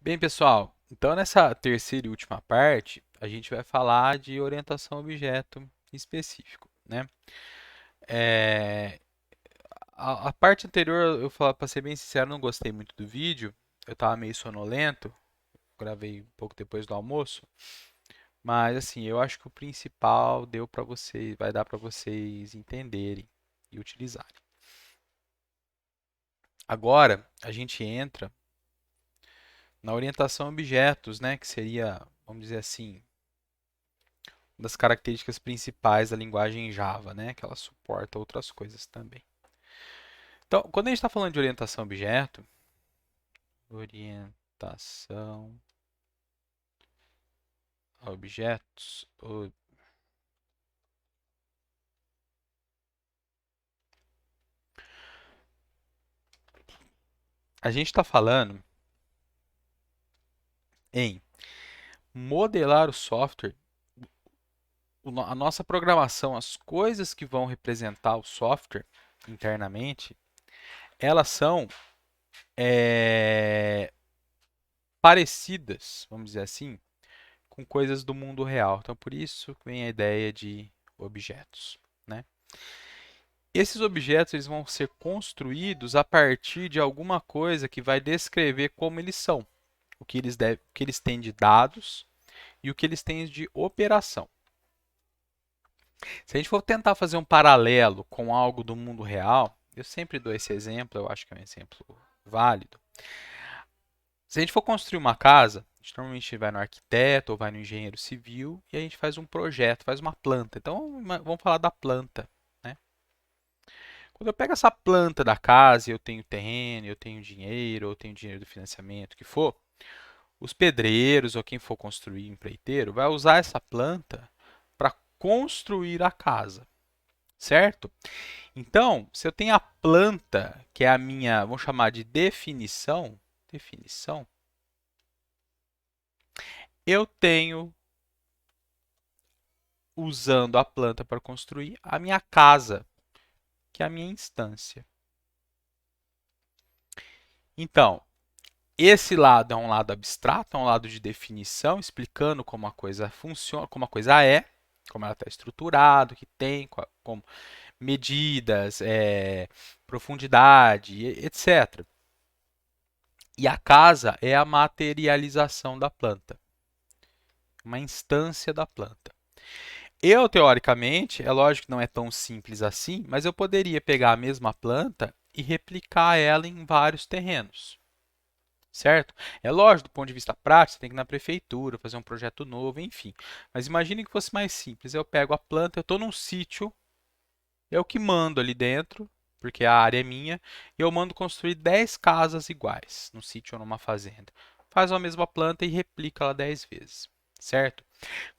Bem, pessoal, então nessa terceira e última parte, a gente vai falar de orientação a objeto específico, né? É, a parte anterior, para ser bem sincero, não gostei muito do vídeo. Eu estava meio sonolento, gravei um pouco depois do almoço, mas assim, eu acho que o principal deu para vocês, vai dar para vocês entenderem e utilizarem. Agora, a gente entra na orientação a objetos, né, que seria, vamos dizer assim, das características principais da linguagem Java, né? Que ela suporta outras coisas também. Então, quando a gente está falando de orientação a objeto, orientação a objetos, a gente está falando em modelar o software, a nossa programação, as coisas que vão representar o software internamente, elas são é, parecidas, vamos dizer assim, com coisas do mundo real. Então, por isso vem a ideia de objetos, né? Esses objetos eles vão ser construídos a partir de alguma coisa que vai descrever como eles são, o que eles têm de dados e o que eles têm de operação. Se a gente for tentar fazer um paralelo com algo do mundo real, eu sempre dou esse exemplo, eu acho que é um exemplo válido. Se a gente for construir uma casa, a gente normalmente vai no arquiteto ou vai no engenheiro civil e a gente faz um projeto, faz uma planta. Então, vamos falar da planta, né? Quando eu pego essa planta da casa e eu tenho terreno, eu tenho dinheiro, eu tenho dinheiro do financiamento, o que for, os pedreiros ou quem for construir empreiteiro vai usar essa planta para construir a casa, certo? Então, se eu tenho a planta, que é a minha, vamos chamar de definição, eu tenho, usando a planta para construir, a minha casa, que é a minha instância. Então, esse lado é um lado abstrato, é um lado de definição, explicando como a coisa funciona, como a coisa é, como ela está estruturada, o que tem, como medidas, profundidade, etc. E a casa é a materialização da planta, uma instância da planta. Eu, teoricamente, é lógico que não é tão simples assim, mas eu poderia pegar a mesma planta e replicar ela em vários terrenos. Certo? É lógico, do ponto de vista prático, você tem que ir na prefeitura, fazer um projeto novo, enfim. Mas imagine que fosse mais simples. Eu pego a planta, eu estou num sítio, eu que mando ali dentro, porque a área é minha, e eu mando construir 10 casas iguais, num sítio ou numa fazenda. Faz a mesma planta e replica ela 10 vezes, certo?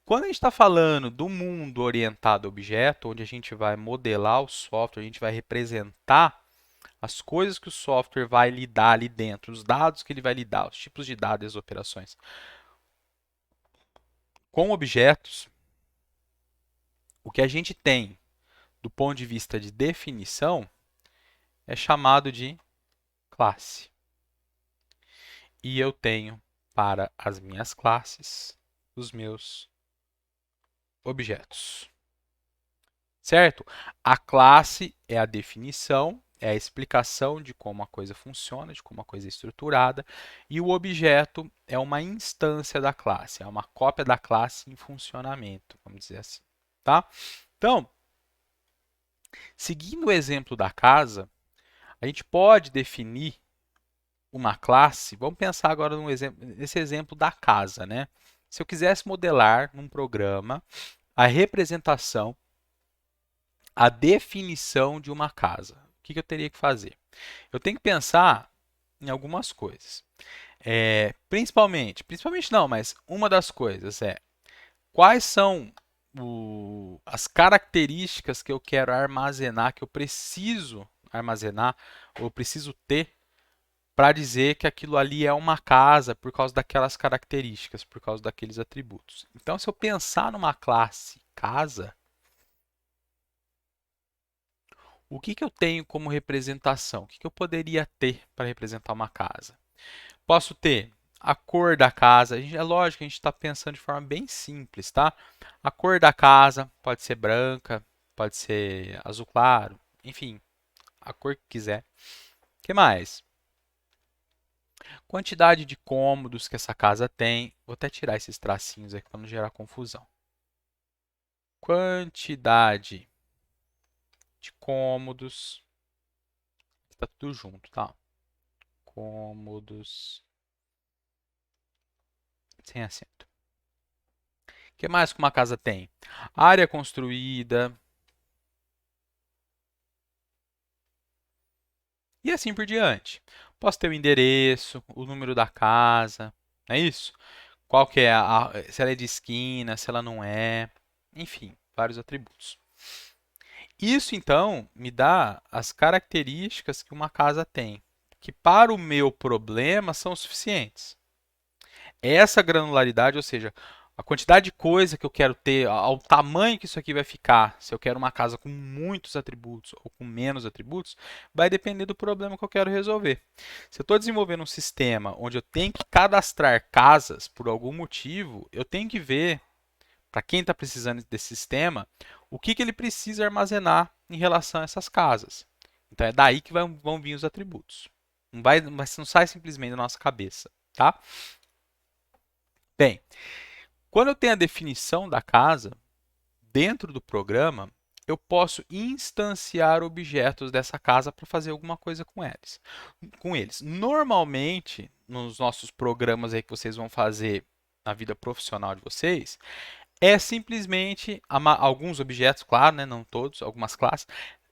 Quando a gente está falando do mundo orientado a objeto, onde a gente vai modelar o software, a gente vai representar as coisas que o software vai lidar ali dentro, os dados que ele vai lidar, os tipos de dados e as operações. Com objetos, o que a gente tem do ponto de vista de definição é chamado de classe. E eu tenho para as minhas classes os meus objetos. Certo? A classe é a definição, é a explicação de como a coisa funciona, de como a coisa é estruturada, e o objeto é uma instância da classe, é uma cópia da classe em funcionamento, vamos dizer assim, tá? Então, seguindo o exemplo da casa, a gente pode definir uma classe. Vamos pensar agora nesse exemplo da casa, né? Se eu quisesse modelar num programa a representação, a definição de uma casa, o que eu teria que fazer? Eu tenho que pensar em algumas coisas. Principalmente não, mas uma das coisas é quais são as características que eu quero armazenar, que eu preciso armazenar, ou preciso ter para dizer que aquilo ali é uma casa por causa daquelas características, por causa daqueles atributos. Então, se eu pensar numa classe casa, o que eu tenho como representação? O que eu poderia ter para representar uma casa? Posso ter a cor da casa. É lógico que a gente está pensando de forma bem simples, tá? A cor da casa pode ser branca, pode ser azul claro, enfim, a cor que quiser. O que mais? Quantidade de cômodos que essa casa tem. Vou até tirar esses tracinhos aqui para não gerar confusão. Quantidade de cômodos. Está tudo junto, tá? Cômodos sem acento. O que mais que uma casa tem? Área construída. E assim por diante. Posso ter o endereço, o número da casa, não é isso? Qual que é se ela é de esquina, se ela não é, enfim, vários atributos. Isso então me dá as características que uma casa tem, que para o meu problema são suficientes. Essa granularidade, ou seja, a quantidade de coisa que eu quero ter, ao tamanho que isso aqui vai ficar, se eu quero uma casa com muitos atributos ou com menos atributos, vai depender do problema que eu quero resolver. Se eu estou desenvolvendo um sistema onde eu tenho que cadastrar casas por algum motivo, eu tenho que ver, para quem está precisando desse sistema, o que ele precisa armazenar em relação a essas casas. Então é daí que vão vir os atributos. Não sai simplesmente da nossa cabeça, tá? Bem, quando eu tenho a definição da casa, dentro do programa, eu posso instanciar objetos dessa casa para fazer alguma coisa com eles. Normalmente, nos nossos programas aí que vocês vão fazer na vida profissional de vocês, é simplesmente alguns objetos, claro, né, não todos, algumas classes,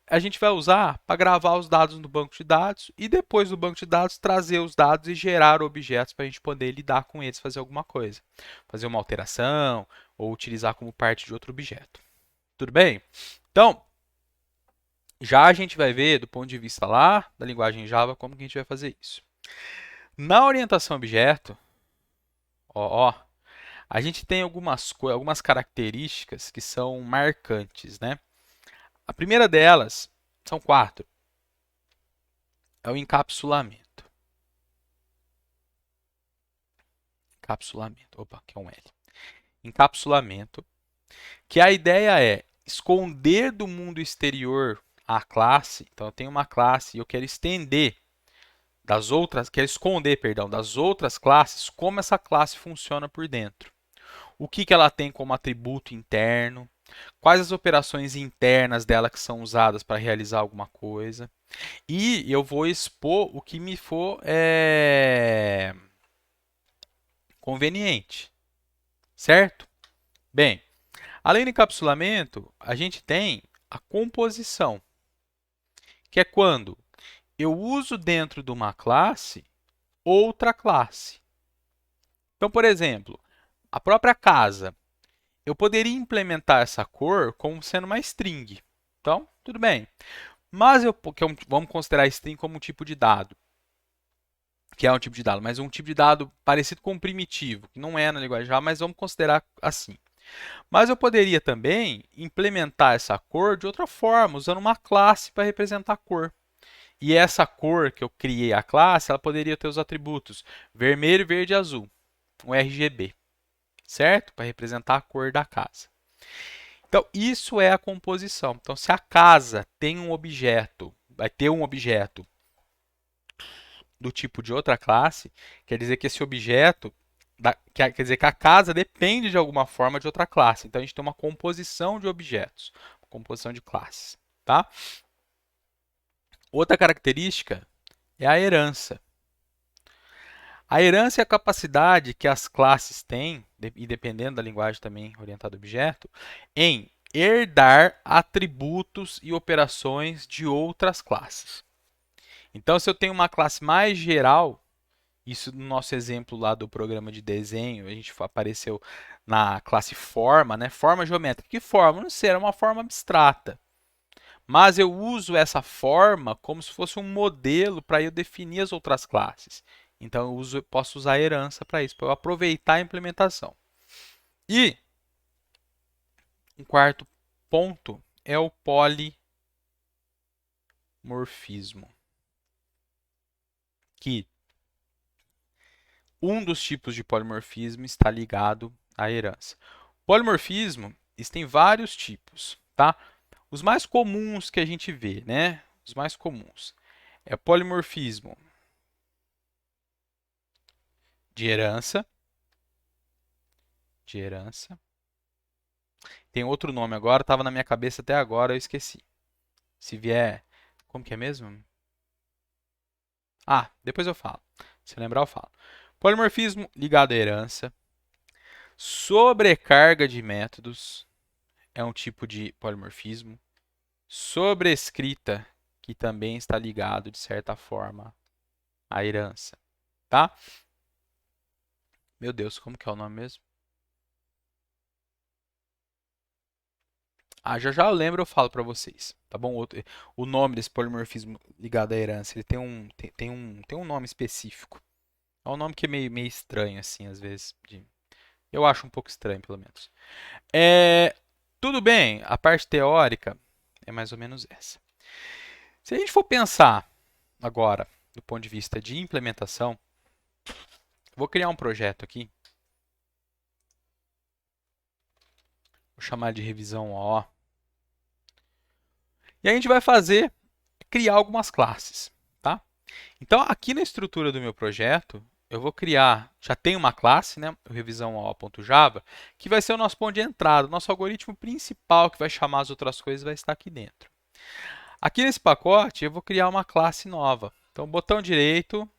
a gente vai usar para gravar os dados no banco de dados e depois do banco de dados trazer os dados e gerar objetos para a gente poder lidar com eles, fazer alguma coisa, fazer uma alteração ou utilizar como parte de outro objeto. Tudo bem? Então, já a gente vai ver do ponto de vista lá da linguagem Java como que a gente vai fazer isso. Na orientação a objeto, ó, a gente tem algumas características que são marcantes, né? A primeira delas, são 4, é o encapsulamento. Encapsulamento, opa, aqui é um L. Encapsulamento, que a ideia é esconder do mundo exterior a classe. Então, eu tenho uma classe e eu quero estender quero esconder, perdão, das outras classes como essa classe funciona por dentro. O que ela tem como atributo interno, quais as operações internas dela que são usadas para realizar alguma coisa. E eu vou expor o que me for conveniente, certo? Bem, além do encapsulamento, a gente tem a composição, que é quando eu uso dentro de uma classe outra classe. Então, por exemplo, a própria casa, eu poderia implementar essa cor como sendo uma string. Então, tudo bem. Mas vamos considerar a string como um tipo de dado, que é um tipo de dado, mas um tipo de dado parecido com um primitivo, que não é na linguagem Java, mas vamos considerar assim. Mas eu poderia também implementar essa cor de outra forma, usando uma classe para representar a cor. E essa cor que eu criei a classe, ela poderia ter os atributos vermelho, verde e azul, um RGB, certo? Para representar a cor da casa. Então, isso é a composição. Então, se a casa tem um objeto, vai ter um objeto do tipo de outra classe, quer dizer que esse objeto, quer dizer que a casa depende de alguma forma de outra classe. Então, a gente tem uma composição de objetos, uma composição de classes, tá? Outra característica é a herança. A herança é a capacidade que as classes têm, e dependendo da linguagem também orientada a objeto, em herdar atributos e operações de outras classes. Então, se eu tenho uma classe mais geral, isso no nosso exemplo lá do programa de desenho, a gente apareceu na classe forma, né? Forma geométrica. Que forma? Não sei, era uma forma abstrata. Mas eu uso essa forma como se fosse um modelo para eu definir as outras classes. Então, eu posso usar a herança para isso, para eu aproveitar a implementação. E um quarto ponto é o polimorfismo. Que um dos tipos de polimorfismo está ligado à herança. Polimorfismo, existem vários tipos, tá? Os mais comuns que a gente vê, né? Os mais comuns é polimorfismo de herança, Tem outro nome agora, estava na minha cabeça até agora, eu esqueci. Se vier, como que é mesmo? Ah, depois eu falo. Se eu lembrar, eu falo. Polimorfismo ligado à herança. Sobrecarga de métodos é um tipo de polimorfismo. Sobrescrita, que também está ligado, de certa forma, à herança. Tá? Meu Deus, como que é o nome mesmo? Ah, já já eu lembro, eu falo para vocês, tá bom? O nome desse polimorfismo ligado à herança, ele tem um nome específico. É um nome que é meio estranho, assim, às vezes. Eu acho um pouco estranho, pelo menos. Tudo bem, a parte teórica é mais ou menos essa. Se a gente for pensar agora, do ponto de vista de implementação, vou criar um projeto aqui. Vou chamar de revisão O. E a gente vai criar algumas classes, tá? Então, aqui na estrutura do meu projeto, eu vou criar, já tem uma classe, né, o revisão O.java, que vai ser o nosso ponto de entrada, o nosso algoritmo principal que vai chamar as outras coisas vai estar aqui dentro. Aqui nesse pacote, eu vou criar uma classe nova. Então, botão direito,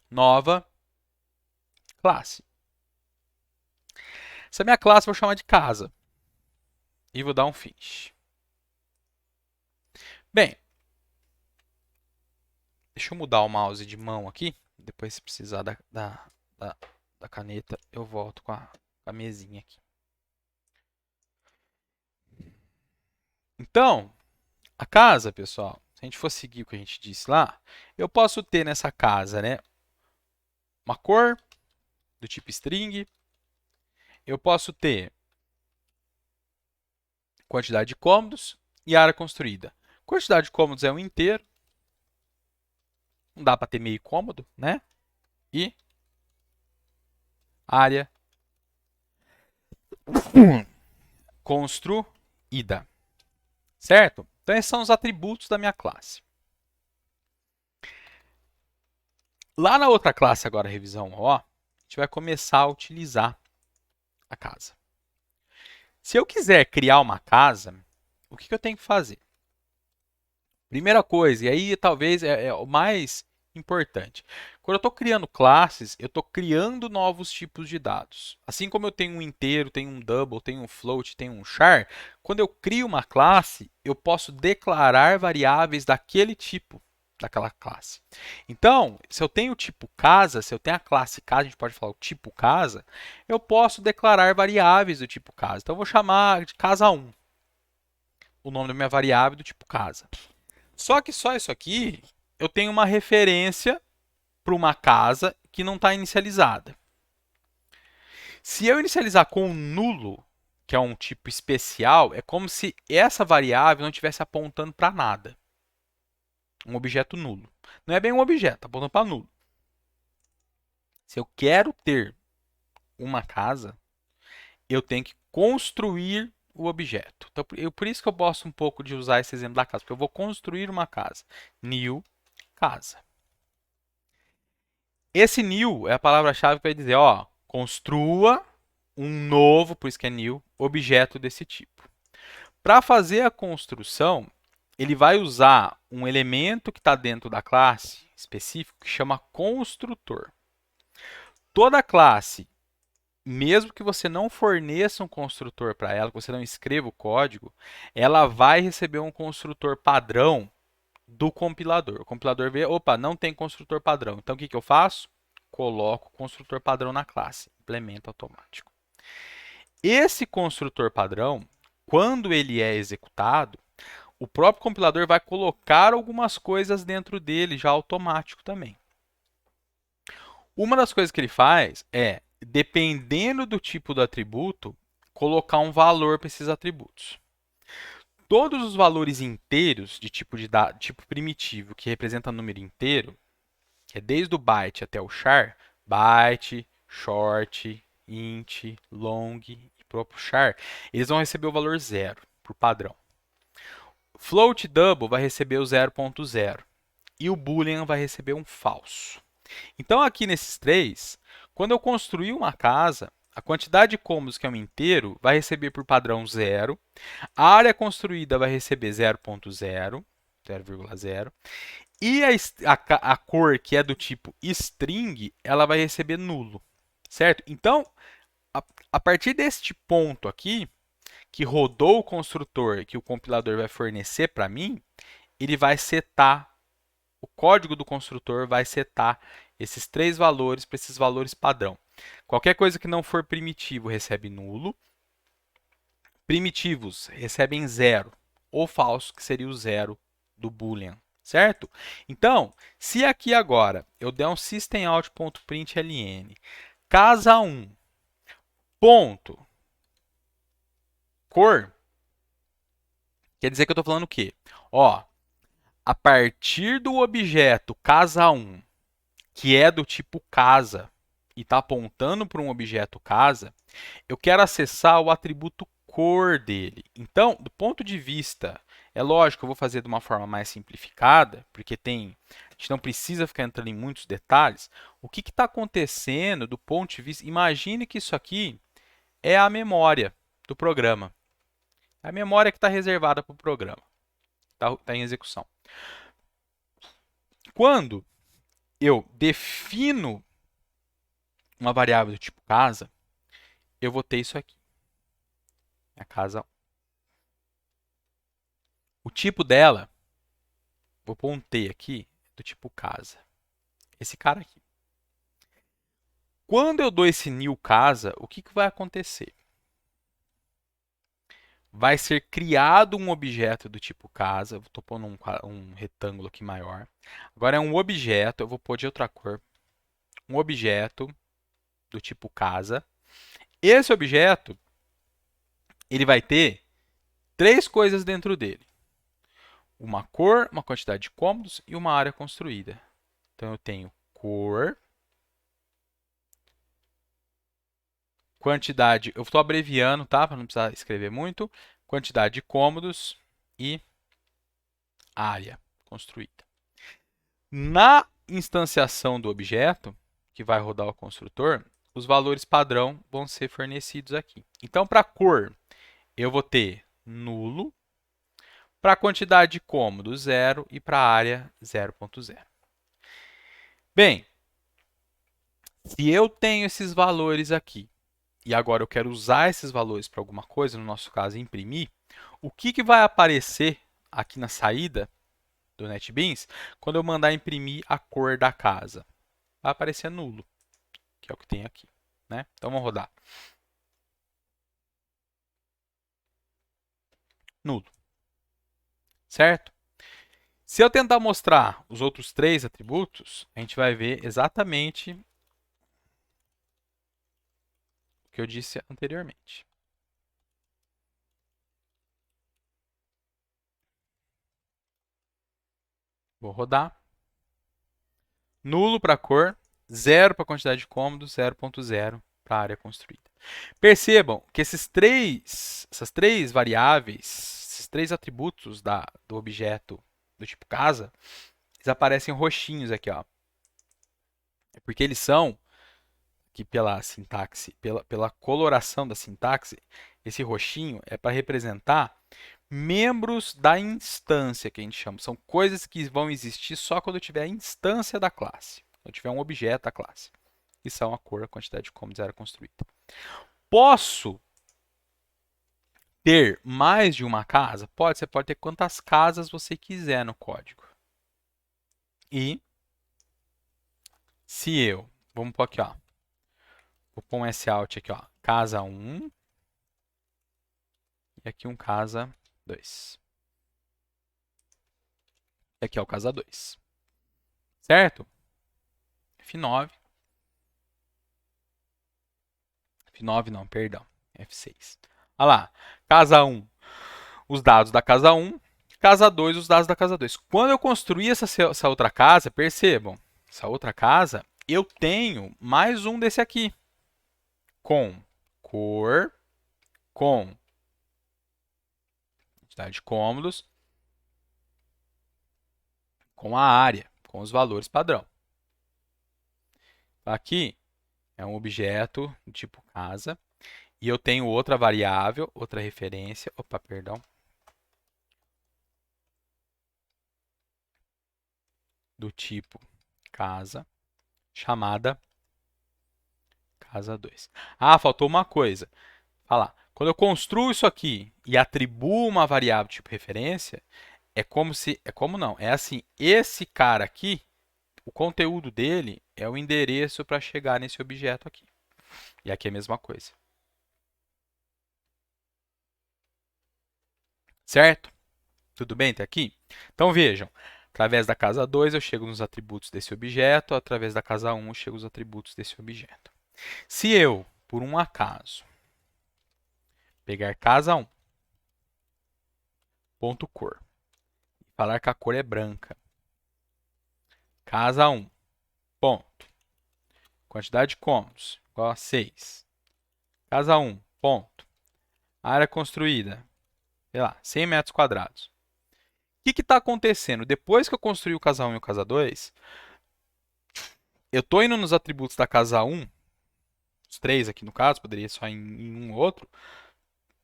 nova, classe. Essa minha classe eu vou chamar de casa. E vou dar um finish. Bem, deixa eu mudar o mouse de mão aqui. Depois, se precisar da caneta, eu volto com a mesinha aqui. Então, a casa, pessoal, se a gente for seguir o que a gente disse lá, eu posso ter nessa casa, né, uma cor do tipo string. Eu posso ter quantidade de cômodos e área construída. Quantidade de cômodos é um inteiro. Não dá para ter meio cômodo, né? E área construída. Certo? Então, esses são os atributos da minha classe. Lá na outra classe, agora, revisão O, a gente vai começar a utilizar a casa. Se eu quiser criar uma casa, o que eu tenho que fazer? Primeira coisa, e aí talvez é o mais importante. Quando eu estou criando classes, eu estou criando novos tipos de dados. Assim como eu tenho um inteiro, tenho um double, tenho um float, tenho um char, quando eu crio uma classe, eu posso declarar variáveis daquele tipo, daquela classe. Então, se eu tenho o tipo casa, se eu tenho a classe casa, a gente pode falar o tipo casa, eu posso declarar variáveis do tipo casa. Então, eu vou chamar de casa1, o nome da minha variável do tipo casa. Só que só isso aqui, eu tenho uma referência para uma casa que não está inicializada. Se eu inicializar com nulo, que é um tipo especial, é como se essa variável não estivesse apontando para nada. Um objeto nulo. Não é bem um objeto, está apontando para nulo. Se eu quero ter uma casa, eu tenho que construir o objeto. Então, por isso que eu gosto um pouco de usar esse exemplo da casa, porque eu vou construir uma casa. New casa. Esse new é a palavra-chave que vai dizer, ó, construa um novo, por isso que é new, objeto desse tipo. Para fazer a construção, ele vai usar um elemento que está dentro da classe específico que chama construtor. Toda classe, mesmo que você não forneça um construtor para ela, que você não escreva o código, ela vai receber um construtor padrão do compilador. O compilador vê, opa, não tem construtor padrão. Então, o que eu faço? Coloco o construtor padrão na classe, implemento automático. Esse construtor padrão, quando ele é executado, o próprio compilador vai colocar algumas coisas dentro dele já automático também. Uma das coisas que ele faz é, dependendo do tipo do atributo, colocar um valor para esses atributos. Todos os valores inteiros de tipo primitivo que representa número inteiro, que é desde o byte até o char, byte, short, int, long e próprio char, eles vão receber o valor 0, por padrão. Float double vai receber o 0.0 e o boolean vai receber um falso. Então, aqui nesses três, quando eu construir uma casa, a quantidade de cômodos, que é um inteiro, vai receber por padrão 0. A área construída vai receber 0.0, 0,0. E a cor, que é do tipo string, ela vai receber nulo. Certo? Então, a partir deste ponto aqui, que rodou o construtor, que o compilador vai fornecer para mim, ele vai setar, o código do construtor vai setar esses três valores para esses valores padrão. Qualquer coisa que não for primitivo recebe nulo. Primitivos recebem 0 ou falso, que seria o 0 do boolean, certo? Então, se aqui agora eu der um systemout.println casa 1 ponto cor, quer dizer que eu estou falando o quê? Ó, a partir do objeto casa 1, que é do tipo casa, e está apontando para um objeto casa, eu quero acessar o atributo cor dele. Então, do ponto de vista, é lógico que eu vou fazer de uma forma mais simplificada, porque a gente não precisa ficar entrando em muitos detalhes. O que está acontecendo do ponto de vista... Imagine que isso aqui é a memória do programa. A memória que está reservada para o programa. Está em execução. Quando eu defino uma variável do tipo casa, eu vou ter isso aqui. A casa 1. O tipo dela, vou pôr um T aqui, do tipo casa. Esse cara aqui. Quando eu dou esse new casa, o que vai acontecer? Vai ser criado um objeto do tipo casa. Estou pondo um retângulo aqui maior. Agora é um objeto, eu vou pôr de outra cor. Um objeto do tipo casa. Esse objeto, ele vai ter três coisas dentro dele. Uma cor, uma quantidade de cômodos e uma área construída. Então, eu tenho cor, quantidade, eu estou abreviando, tá? Para não precisar escrever muito. Quantidade de cômodos e área construída. Na instanciação do objeto, que vai rodar o construtor, os valores padrão vão ser fornecidos aqui. Então, para a cor, eu vou ter nulo. Para a quantidade de cômodos, 0. E para a área, 0.0. Bem, se eu tenho esses valores aqui, e agora eu quero usar esses valores para alguma coisa, no nosso caso, imprimir, o que vai aparecer aqui na saída do NetBeans quando eu mandar imprimir a cor da casa? Vai aparecer nulo, que é o que tem aqui, né? Então, vamos rodar. Nulo. Certo? Se eu tentar mostrar os outros três atributos, a gente vai ver exatamente o que eu disse anteriormente. Vou rodar. Nulo para a cor, 0 para a quantidade de cômodos, 0.0 para a área construída. Percebam que essas três variáveis, esses três atributos do objeto do tipo casa, eles aparecem roxinhos aqui, ó. É porque eles são, que pela sintaxe, pela coloração da sintaxe, esse roxinho é para representar membros da instância, que a gente chama. São coisas que vão existir só quando tiver a instância da classe. Quando tiver um objeto da classe. Que são a cor, a quantidade de cômodos era construída. Posso ter mais de uma casa? Pode. Você pode ter quantas casas você quiser no código. E se eu... Vamos pôr aqui, ó. Vou pôr um sout aqui, ó. Casa 1. E aqui um casa 2. E aqui é o casa 2. Certo? F9. F9 não, perdão. F6. Olha lá. Casa 1, os dados da casa 1. Casa 2, os dados da casa 2. Quando eu construir essa outra casa, percebam, essa outra casa, eu tenho mais um desse aqui, com cor, com quantidade de cômodos, com a área, com os valores padrão. Aqui é um objeto do tipo casa, e eu tenho outra variável, outra referência, opa, perdão, do tipo casa, chamada casa 2. Ah, faltou uma coisa. Olha lá. Quando eu construo isso aqui e atribuo uma variável tipo referência, é como se... É como não. É assim, esse cara aqui, o conteúdo dele é o endereço para chegar nesse objeto aqui. E aqui é a mesma coisa. Certo? Tudo bem até aqui? Então vejam, através da casa 2 eu chego nos atributos desse objeto, através da casa 1 eu chego nos atributos desse objeto. Se eu, por um acaso, pegar casa 1, ponto cor, e falar que a cor é branca, casa 1, ponto, quantidade de cômodos, igual a 6, casa 1, ponto, área construída, sei lá, 100 metros quadrados. O que está acontecendo? Depois que eu construí o casa 1 e o casa 2, eu estou indo nos atributos da casa 1, os três aqui no caso, poderia ir só em um ou outro,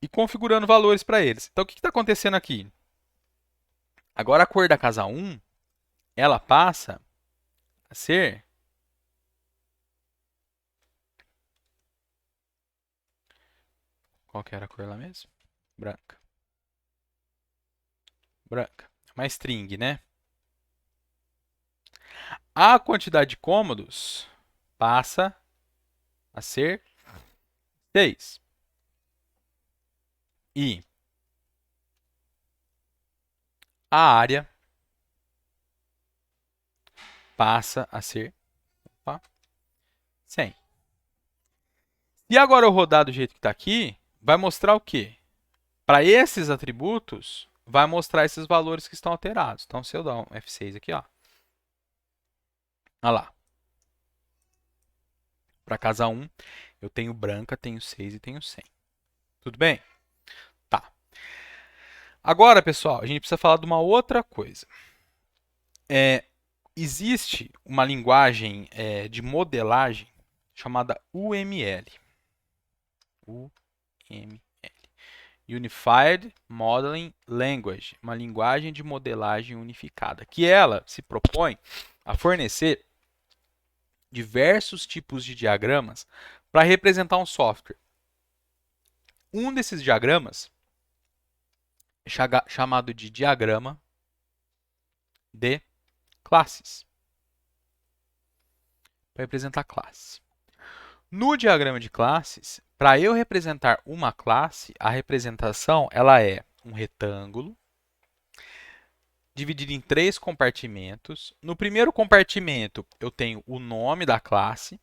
e configurando valores para eles. Então, o que está acontecendo aqui? Agora, a cor da casa 1, ela passa a ser... Qual que era a cor lá mesmo? Branca. Branca. Uma string, né? A quantidade de cômodos passa a ser 6. E a área passa a ser 100. E agora eu rodar do jeito que está aqui, vai mostrar o quê? Para esses atributos, vai mostrar esses valores que estão alterados. Então, se eu dar um F6 aqui, ó, olha lá. Para casa 1, eu tenho branca, tenho 6 e tenho 100. Tudo bem? Tá. Agora, pessoal, a gente precisa falar de uma outra coisa. Existe uma linguagem de modelagem chamada UML. UML. Unified Modeling Language, uma linguagem de modelagem unificada, que ela se propõe a fornecer diversos tipos de diagramas para representar um software. Um desses diagramas é chamado de diagrama de classes, para representar classes. No diagrama de classes, para eu representar uma classe, a representação ela é um retângulo dividido em 3 compartimentos. No primeiro compartimento, eu tenho o nome da classe.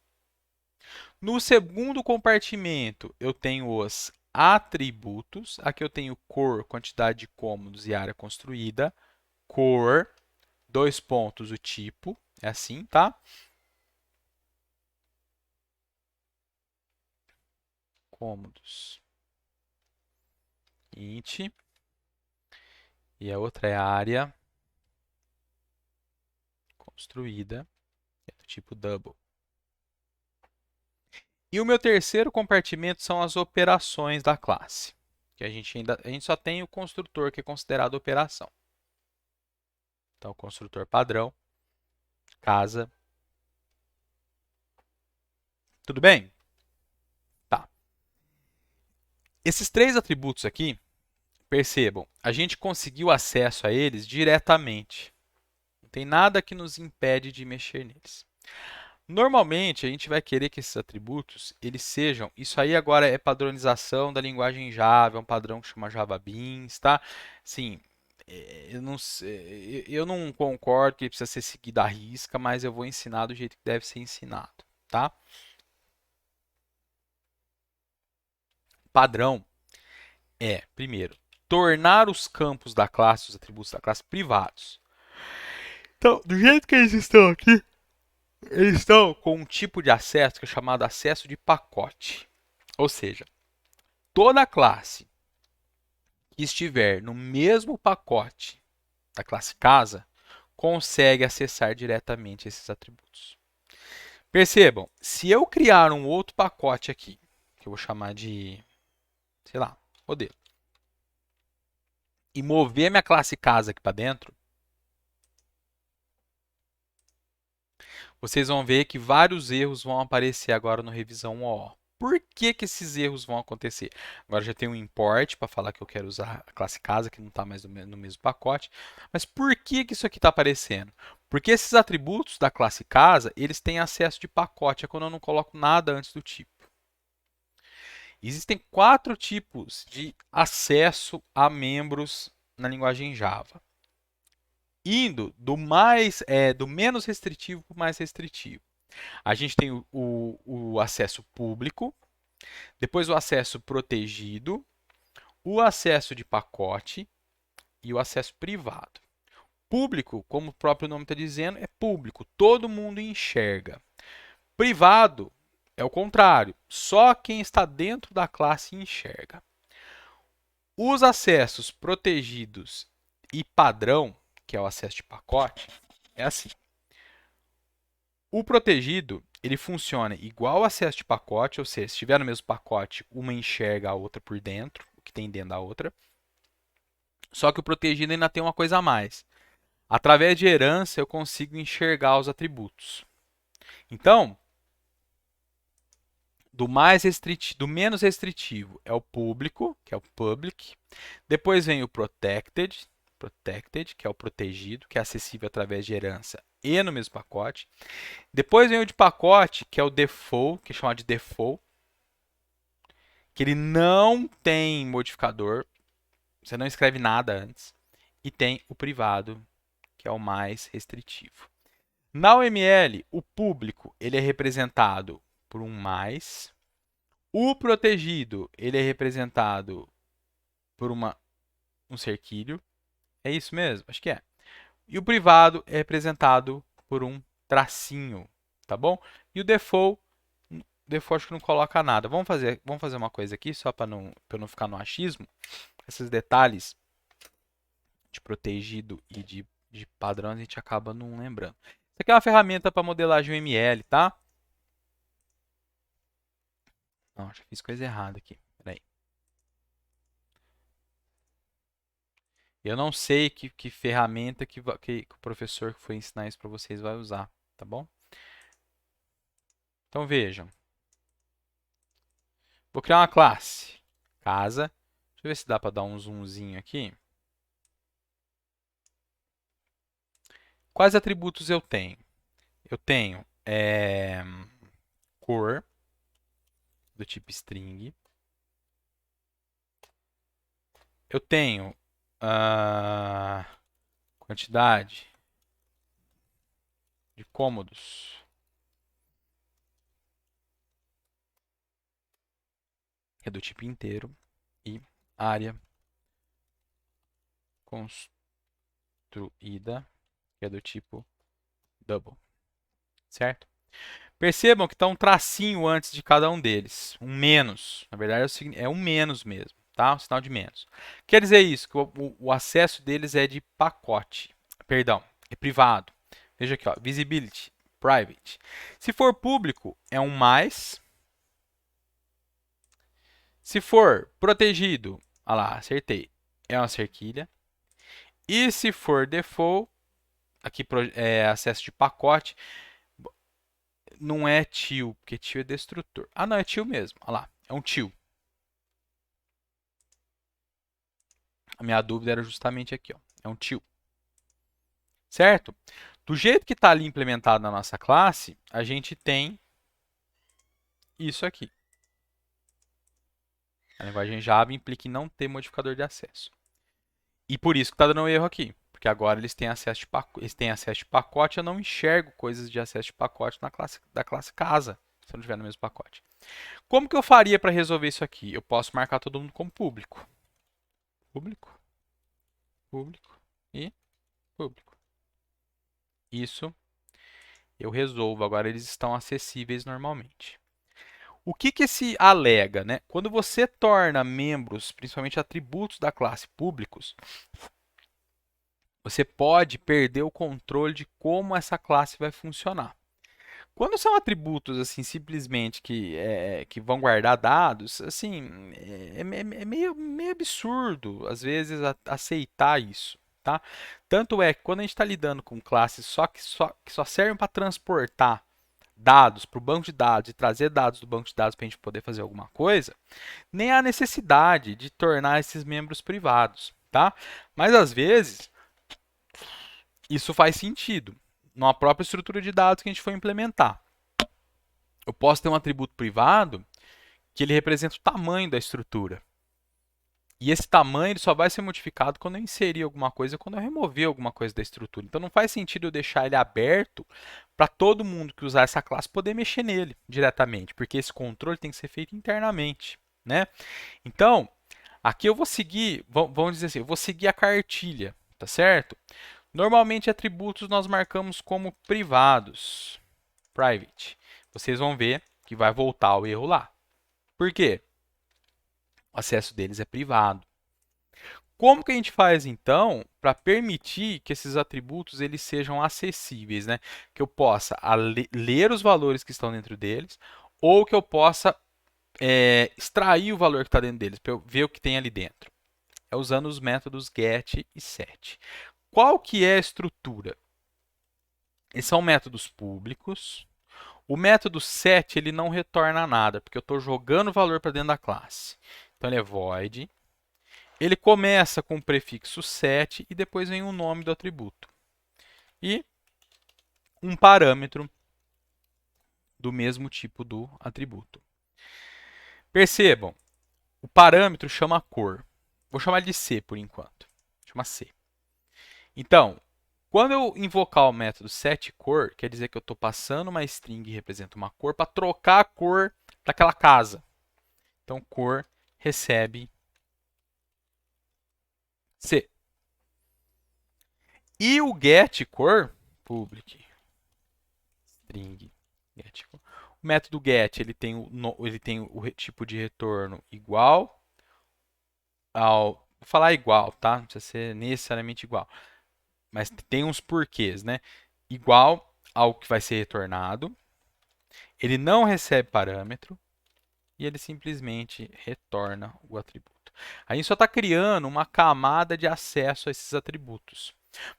No segundo compartimento, eu tenho os atributos. Aqui eu tenho cor, quantidade de cômodos e área construída. Cor, 2 pontos, o tipo. É assim, tá? Cômodos. Int. E a outra é a área construída, é do tipo double. E o meu terceiro compartimento são as operações da classe, que a gente só tem o construtor que é considerado operação. Então, construtor padrão, casa. Tudo bem? Tá. Esses 3 atributos aqui, percebam, a gente conseguiu acesso a eles diretamente. Não tem nada que nos impede de mexer neles. Normalmente, a gente vai querer que esses atributos eles sejam... Isso aí agora é padronização da linguagem Java, é um padrão que chama JavaBeans, tá? Sim, eu não concordo que ele precisa ser seguido à risca, mas eu vou ensinar do jeito que deve ser ensinado, tá? Padrão é, primeiro, tornar os campos da classe, os atributos da classe privados. Então, do jeito que eles estão aqui, Eles estão com um tipo de acesso que é chamado acesso de pacote. Ou seja, toda classe que estiver no mesmo pacote da classe casa consegue acessar diretamente esses atributos. Percebam, se eu criar um outro pacote aqui, que eu vou chamar de, sei lá, modelo, e mover minha classe casa aqui para dentro, vocês vão ver que vários erros vão aparecer agora no revisão OO. Por que, que esses erros vão acontecer? Agora já tem um import para falar que eu quero usar a classe casa, que não está mais no mesmo pacote. Mas por que, que isso aqui está aparecendo? Porque esses atributos da classe casa, eles têm acesso de pacote, é quando eu não coloco nada antes do tipo. Existem 4 tipos de acesso a membros na linguagem Java. Indo do menos restritivo para o mais restritivo. A gente tem o acesso público, depois o acesso protegido, o acesso de pacote e o acesso privado. Público, como o próprio nome está dizendo, é público, todo mundo enxerga. Privado é o contrário, só quem está dentro da classe enxerga. Os acessos protegidos e padrão, que é o acesso de pacote, é assim. O protegido, ele funciona igual ao acesso de pacote, ou seja, se estiver no mesmo pacote, uma enxerga a outra por dentro, o que tem dentro da outra. Só que o protegido ainda tem uma coisa a mais. Através de herança, eu consigo enxergar os atributos. Então, do menos restritivo é o público, que é o public. Depois vem o protected, que é o protegido, que é acessível através de herança e no mesmo pacote. Depois vem o de pacote, que é o default, que é chamado de default, que ele não tem modificador, você não escreve nada antes. E tem o privado, que é o mais restritivo. Na UML, o público ele é representado por um mais. O protegido ele é representado por um cerquilho. É isso mesmo? Acho que é. E o privado é representado por um tracinho, tá bom? E o default acho que não coloca nada. Vamos fazer uma coisa aqui, só para eu não ficar no achismo. Esses detalhes de protegido e de padrão a gente acaba não lembrando. Isso aqui é uma ferramenta para modelagem UML, tá? Não, já fiz coisa errada aqui. Peraí. Eu não sei que ferramenta que o professor que foi ensinar isso para vocês vai usar, tá bom? Então vejam. Vou criar uma classe. Casa. Deixa eu ver se dá para dar um zoomzinho aqui. Quais atributos eu tenho? Eu tenho cor, do tipo string. Eu tenho quantidade de cômodos. Que é do tipo inteiro. E área construída, que é do tipo double. Certo? Percebam que está um tracinho antes de cada um deles. Um menos. Na verdade, é um menos mesmo. Tá? Um sinal de menos. Quer dizer isso, que o acesso deles é de pacote. Perdão, é privado. Veja aqui, ó, visibility, private. Se for público, é um mais. Se for protegido, olha lá, acertei, é uma cerquilha. E se for default, aqui é acesso de pacote, não é till, porque till é destrutor. Ah, não, é till mesmo. Olha lá, é um till. A minha dúvida era justamente aqui, ó. É um till. Certo? Do jeito que está ali implementado na nossa classe, a gente tem isso aqui. A linguagem Java implica em não ter modificador de acesso. E por isso que está dando um erro aqui. Porque agora eles têm acesso de pacote, eu não enxergo coisas de acesso de pacote da classe casa, se eu não estiver no mesmo pacote. Como que eu faria para resolver isso aqui? Eu posso marcar todo mundo como público. Público, público e público. Isso eu resolvo. Agora eles estão acessíveis normalmente. O que que se alega, né? Quando você torna membros, principalmente atributos da classe públicos, você pode perder o controle de como essa classe vai funcionar. Quando são atributos assim simplesmente que vão guardar dados, assim é meio absurdo às vezes aceitar isso, tá? Tanto é que quando a gente está lidando com classes que só servem para transportar dados para o banco de dados e trazer dados do banco de dados para a gente poder fazer alguma coisa, nem há necessidade de tornar esses membros privados, tá? Mas às vezes isso faz sentido na própria estrutura de dados que a gente for implementar. Eu posso ter um atributo privado que ele representa o tamanho da estrutura. E esse tamanho ele só vai ser modificado quando eu inserir alguma coisa, quando eu remover alguma coisa da estrutura. Então não faz sentido eu deixar ele aberto para todo mundo que usar essa classe poder mexer nele diretamente, porque esse controle tem que ser feito internamente, né? Então, aqui eu vou seguir, vamos dizer assim, eu vou seguir a cartilha, tá certo? Normalmente atributos nós marcamos como privados, private. Vocês vão ver que vai voltar o erro lá. Por quê? O acesso deles é privado. Como que a gente faz então para permitir que esses atributos eles sejam acessíveis, né? Que eu possa ler os valores que estão dentro deles ou que eu possa extrair o valor que está dentro deles para eu ver o que tem ali dentro. É usando os métodos get e set. Qual que é a estrutura? Eles são métodos públicos. O método set ele não retorna nada, porque eu estou jogando valor para dentro da classe. Então ele é void. Ele começa com o prefixo set e depois vem o nome do atributo. E um parâmetro do mesmo tipo do atributo. Percebam, o parâmetro chama cor. Vou chamar de C por enquanto. Chama C. Então, quando eu invocar o método setCor, quer dizer que eu estou passando uma string que representa uma cor para trocar a cor daquela casa. Então, cor recebe C. E o getCor, public string getCor, o método get ele tem o tipo de retorno igual ao... Vou falar igual, tá? Não precisa ser necessariamente igual. Mas tem uns porquês, né? Igual ao que vai ser retornado. Ele não recebe parâmetro e ele simplesmente retorna o atributo. A gente só está criando uma camada de acesso a esses atributos.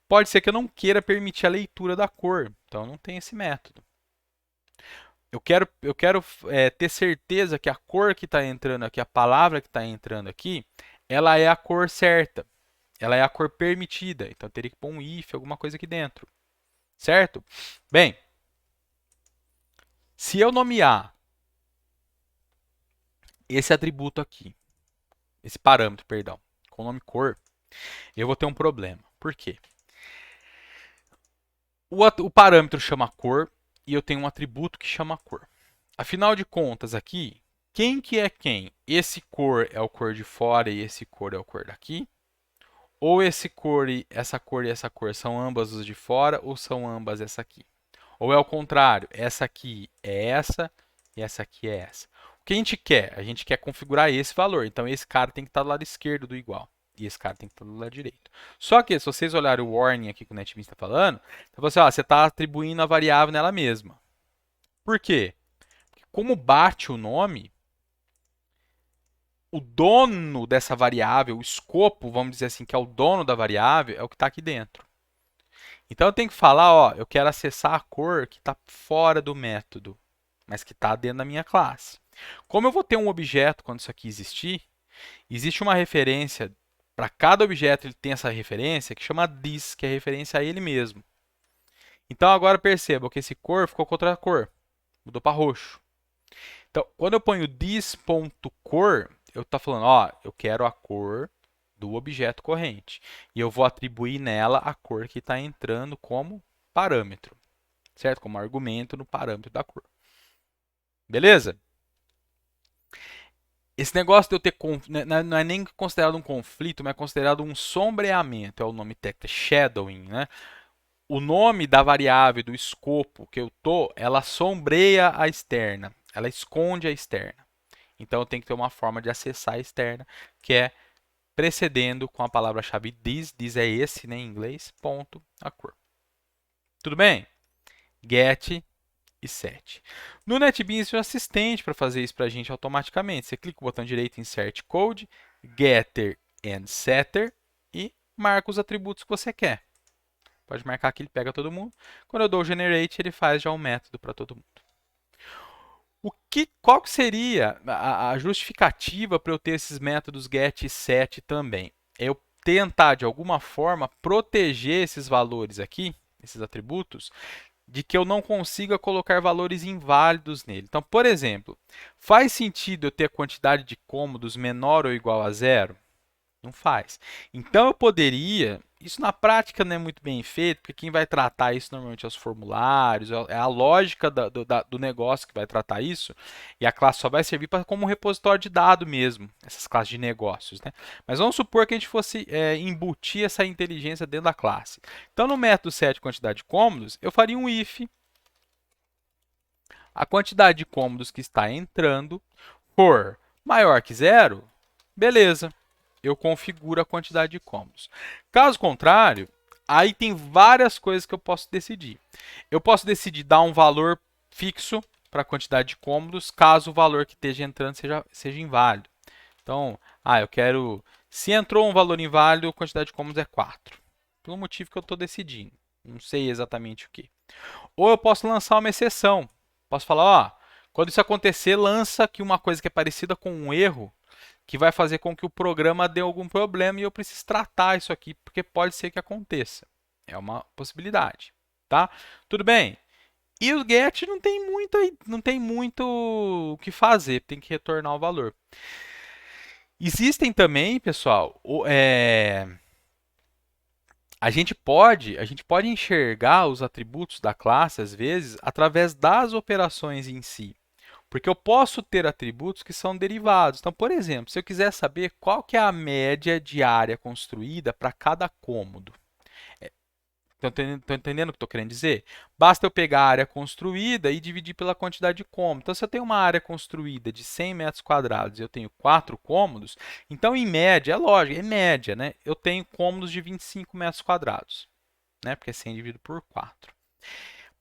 Pode ser que eu não queira permitir a leitura da cor, então não tem esse método. Eu quero ter certeza que a cor que está entrando aqui, a palavra que está entrando aqui, ela é a cor certa. Ela é a cor permitida. Então eu teria que pôr um if, alguma coisa aqui dentro. Certo? Bem, se eu nomear esse atributo aqui, esse parâmetro, perdão, com o nome cor, eu vou ter um problema. Por quê? O parâmetro chama cor e eu tenho um atributo que chama cor. Afinal de contas, aqui, quem que é quem? Esse cor é o cor de fora e esse cor é o cor daqui? Ou esse cor e essa cor são ambas os de fora ou são ambas essa aqui? Ou é o contrário, essa aqui é essa e essa aqui é essa. O que a gente quer? A gente quer configurar esse valor. Então, esse cara tem que estar do lado esquerdo do igual. E esse cara tem que estar do lado direito. Só que, se vocês olharem o warning aqui que o NetBeans está falando, você está atribuindo a variável nela mesma. Por quê? Porque como bate o nome, o dono dessa variável, o escopo, vamos dizer assim, que é o dono da variável, é o que está aqui dentro. Então eu tenho que falar, ó, eu quero acessar a cor que está fora do método, mas que está dentro da minha classe. Como eu vou ter um objeto quando isso aqui existir, existe uma referência, para cada objeto ele tem essa referência, que chama this, que é referência a ele mesmo. Então agora perceba que esse cor ficou com outra cor, mudou para roxo. Então, quando eu ponho this.cor, eu estou falando, ó, eu quero a cor do objeto corrente. E eu vou atribuir nela a cor que está entrando como parâmetro, certo? Como argumento no parâmetro da cor. Beleza? Esse negócio de eu ter... Não é nem considerado um conflito, mas é considerado um sombreamento. É o nome técnico, shadowing, né? o nome da variável do escopo que eu tô, ela sombreia a externa, ela esconde a externa. Então eu tenho que ter uma forma de acessar a externa, que é precedendo com a palavra-chave this é esse, né, em inglês, ponto, a cor. Tudo bem? Get e set. No NetBeans tem um assistente para fazer isso para a gente automaticamente. Você clica o botão direito em Insert Code, Getter and Setter e marca os atributos que você quer. Pode marcar que ele pega todo mundo. Quando eu dou o Generate, ele faz já um método para todo mundo. Qual que seria a justificativa para eu ter esses métodos get e set também? É eu tentar, de alguma forma, proteger esses valores aqui, esses atributos, de que eu não consiga colocar valores inválidos nele. Então, por exemplo, faz sentido eu ter a quantidade de cômodos menor ou igual a zero? Não faz. Então eu poderia, isso na prática não é muito bem feito, porque quem vai tratar isso normalmente é os formulários, é a lógica do negócio que vai tratar isso, e a classe só vai servir como um repositório de dado mesmo, essas classes de negócios, né? Mas vamos supor que a gente fosse embutir essa inteligência dentro da classe. Então no método set quantidade de cômodos, eu faria um if, a quantidade de cômodos que está entrando for maior que zero, beleza. Eu configuro a quantidade de cômodos. Caso contrário, aí tem várias coisas que eu posso decidir. Eu posso decidir dar um valor fixo para a quantidade de cômodos, caso o valor que esteja entrando seja inválido. Então, eu quero... Se entrou um valor inválido, a quantidade de cômodos é 4. Pelo motivo que eu estou decidindo. Não sei exatamente o que. Ou eu posso lançar uma exceção. Posso falar, quando isso acontecer, lança aqui uma coisa que é parecida com um erro, que vai fazer com que o programa dê algum problema e eu preciso tratar isso aqui, porque pode ser que aconteça. É uma possibilidade, tá? Tudo bem? E o get não tem muito o que fazer, tem que retornar o valor. Existem também, pessoal, a gente pode enxergar os atributos da classe, às vezes, através das operações em si. Porque eu posso ter atributos que são derivados. Então, por exemplo, se eu quiser saber qual que é a média de área construída para cada cômodo. Estão entendendo o que estou querendo dizer? Basta eu pegar a área construída e dividir pela quantidade de cômodos. Então, se eu tenho uma área construída de 100 metros quadrados e eu tenho 4 cômodos, então, em média, é lógico, é média, né? Eu tenho cômodos de 25 metros quadrados, né? Porque é 100 dividido por 4.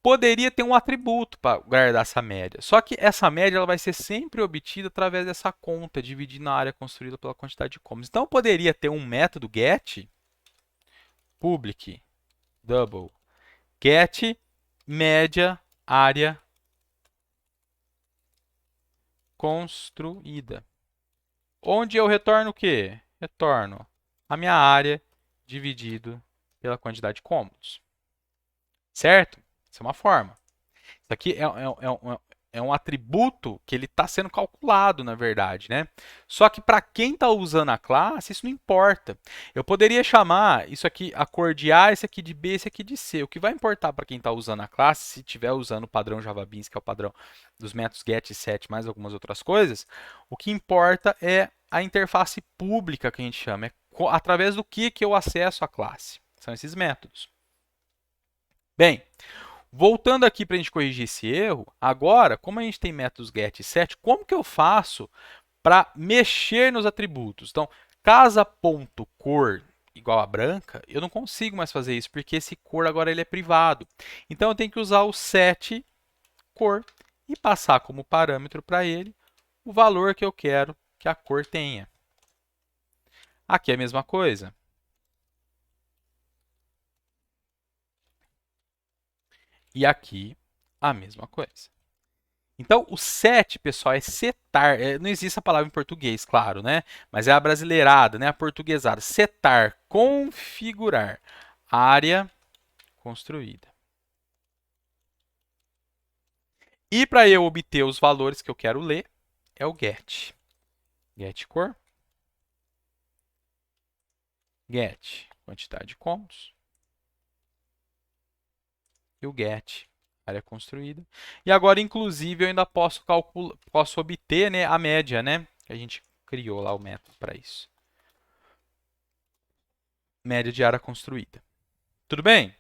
Poderia ter um atributo para guardar essa média. Só que essa média ela vai ser sempre obtida através dessa conta, dividindo a área construída pela quantidade de cômodos. Então, eu poderia ter um método get, public, double, get, média, área construída. Onde eu retorno o quê? Retorno a minha área dividido pela quantidade de cômodos. Certo? Isso é uma forma. Isso aqui é um atributo que ele está sendo calculado, na verdade, né? Só que para quem está usando a classe, isso não importa. Eu poderia chamar isso aqui, a cor de A, esse aqui de B, esse aqui de C. O que vai importar para quem está usando a classe, se estiver usando o padrão JavaBeans, que é o padrão dos métodos get e set, mais algumas outras coisas, o que importa é a interface pública que a gente chama. É através do que eu acesso a classe. São esses métodos. Bem, voltando aqui para a gente corrigir esse erro, agora, como a gente tem métodos get e set, como que eu faço para mexer nos atributos? Então, casa.cor igual a branca, eu não consigo mais fazer isso, porque esse cor agora ele é privado. Então, eu tenho que usar o set cor e passar como parâmetro para ele o valor que eu quero que a cor tenha. Aqui é a mesma coisa. E aqui a mesma coisa. Então, o set, pessoal, é setar. Não existe a palavra em português, claro, né? Mas é a brasileirada, né? A portuguesada. Setar, configurar. Área construída. E para eu obter os valores que eu quero ler, é o get. Get cor. Get quantidade de cômodos. E o get área construída. E agora, inclusive, eu ainda posso obter, né, a média, né? Que a gente criou lá o método para isso. Média de área construída. Tudo bem?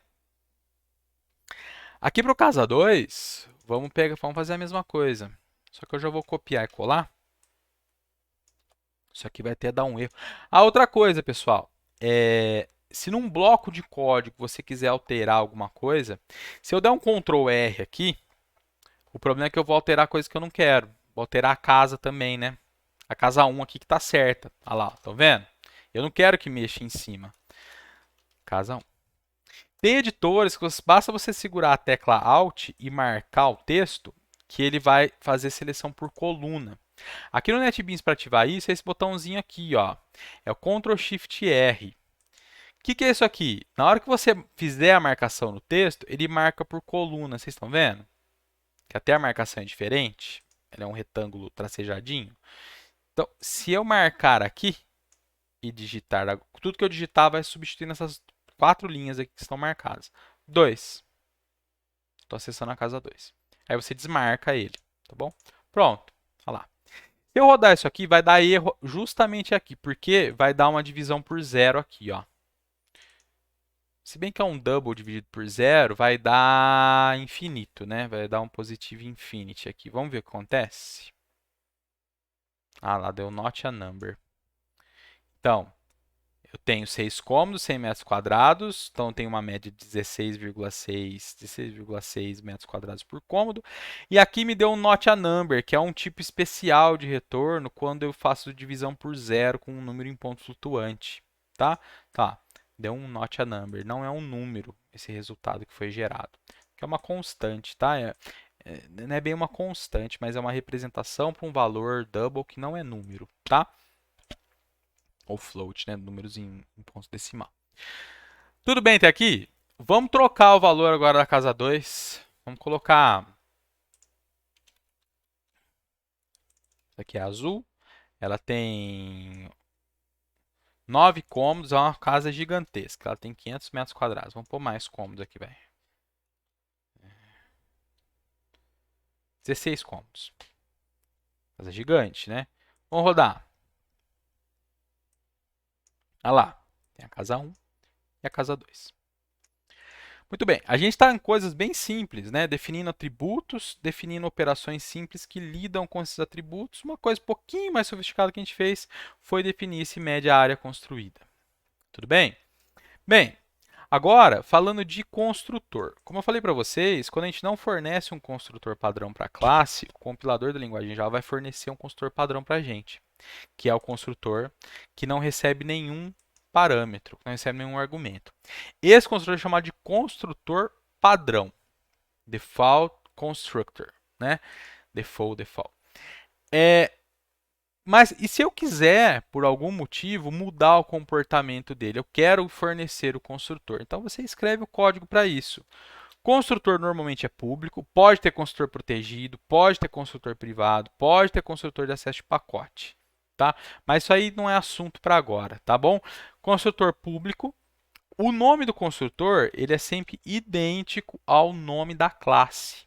Aqui para o casa 2, vamos fazer a mesma coisa. Só que eu já vou copiar e colar. Isso aqui vai até dar um erro. A outra coisa, pessoal, se num bloco de código você quiser alterar alguma coisa, se eu der um Ctrl R aqui, o problema é que eu vou alterar coisa que eu não quero. Vou alterar a casa também, né? A casa 1 aqui que está certa. Olha lá, estão vendo? Eu não quero que mexa em cima. Casa 1. Tem editores que basta você segurar a tecla Alt e marcar o texto, que ele vai fazer seleção por coluna. Aqui no NetBeans, para ativar isso, é esse botãozinho aqui, ó. É o Ctrl Shift R. O que é isso aqui? Na hora que você fizer a marcação no texto, ele marca por coluna. Vocês estão vendo? Que até a marcação é diferente. Ele é um retângulo tracejadinho. Então, se eu marcar aqui e digitar, tudo que eu digitar vai substituir nessas 4 linhas aqui que estão marcadas. 2. Estou acessando a casa 2. Aí você desmarca ele, tá bom? Pronto. Olha lá. Se eu rodar isso aqui, vai dar erro justamente aqui, porque vai dar uma divisão por zero aqui, ó. Se bem que é um double dividido por zero, vai dar infinito, né? Vai dar um positivo infinity aqui. Vamos ver o que acontece? Ah, lá deu not a number. Então, eu tenho 6 cômodos, 100 metros quadrados, então eu tenho uma média de 16,6 metros quadrados por cômodo. E aqui me deu um not a number, que é um tipo especial de retorno quando eu faço divisão por zero com um número em ponto flutuante. Tá? Tá. Deu um not a number. Não é um número esse resultado que foi gerado. Que é uma constante, tá? Não é bem uma constante, mas é uma representação para um valor double que não é número, tá? Ou float, né? Números em ponto decimal. Tudo bem até aqui? Vamos trocar o valor agora da casa 2. Vamos colocar... Essa aqui é azul. Ela tem 9 cômodos. É uma casa gigantesca. Ela tem 500 metros quadrados. Vamos pôr mais cômodos aqui, velho. 16 cômodos. Casa gigante, né? Vamos rodar. Olha lá. Tem a casa 1 e a casa 2. Muito bem, a gente está em coisas bem simples, né? Definindo atributos, definindo operações simples que lidam com esses atributos. Uma coisa um pouquinho mais sofisticada que a gente fez foi definir esse média área construída. Tudo bem? Bem, agora falando de construtor. Como eu falei para vocês, quando a gente não fornece um construtor padrão para a classe, o compilador da linguagem Java vai fornecer um construtor padrão para a gente, que é o construtor que não recebe nenhum parâmetro, não recebe nenhum argumento. Esse construtor é chamado de construtor padrão, default constructor, né? Default. Mas e se eu quiser, por algum motivo, mudar o comportamento dele? Eu quero fornecer o construtor. Então você escreve o código para isso. Construtor normalmente é público, pode ter construtor protegido, pode ter construtor privado, pode ter construtor de acesso de pacote. Tá? Mas isso aí não é assunto para agora, tá bom? Construtor público, o nome do construtor ele é sempre idêntico ao nome da classe.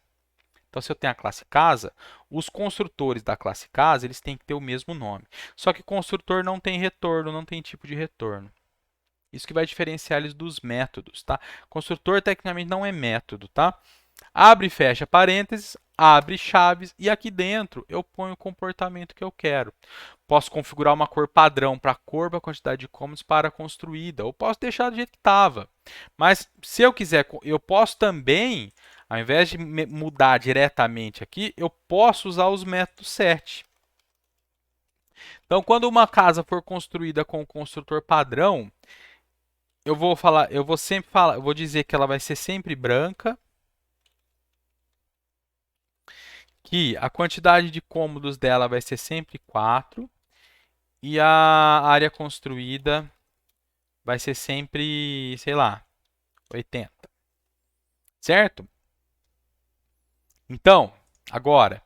Então, se eu tenho a classe casa, os construtores da classe casa eles têm que ter o mesmo nome. Só que construtor não tem retorno, não tem tipo de retorno. Isso que vai diferenciar eles dos métodos, tá? Construtor tecnicamente não é método, tá? Abre e fecha parênteses, abre chaves e aqui dentro eu ponho o comportamento que eu quero. Posso configurar uma cor padrão para a cor, para a quantidade de cômodos para a construída, ou posso deixar do jeito que estava. Mas se eu quiser, eu posso também, ao invés de mudar diretamente aqui, eu posso usar os métodos set. Então, quando uma casa for construída com o construtor padrão, eu vou dizer que ela vai ser sempre branca, que a quantidade de cômodos dela vai ser sempre 4 e a área construída vai ser sempre, sei lá, 80. Certo? Então, agora,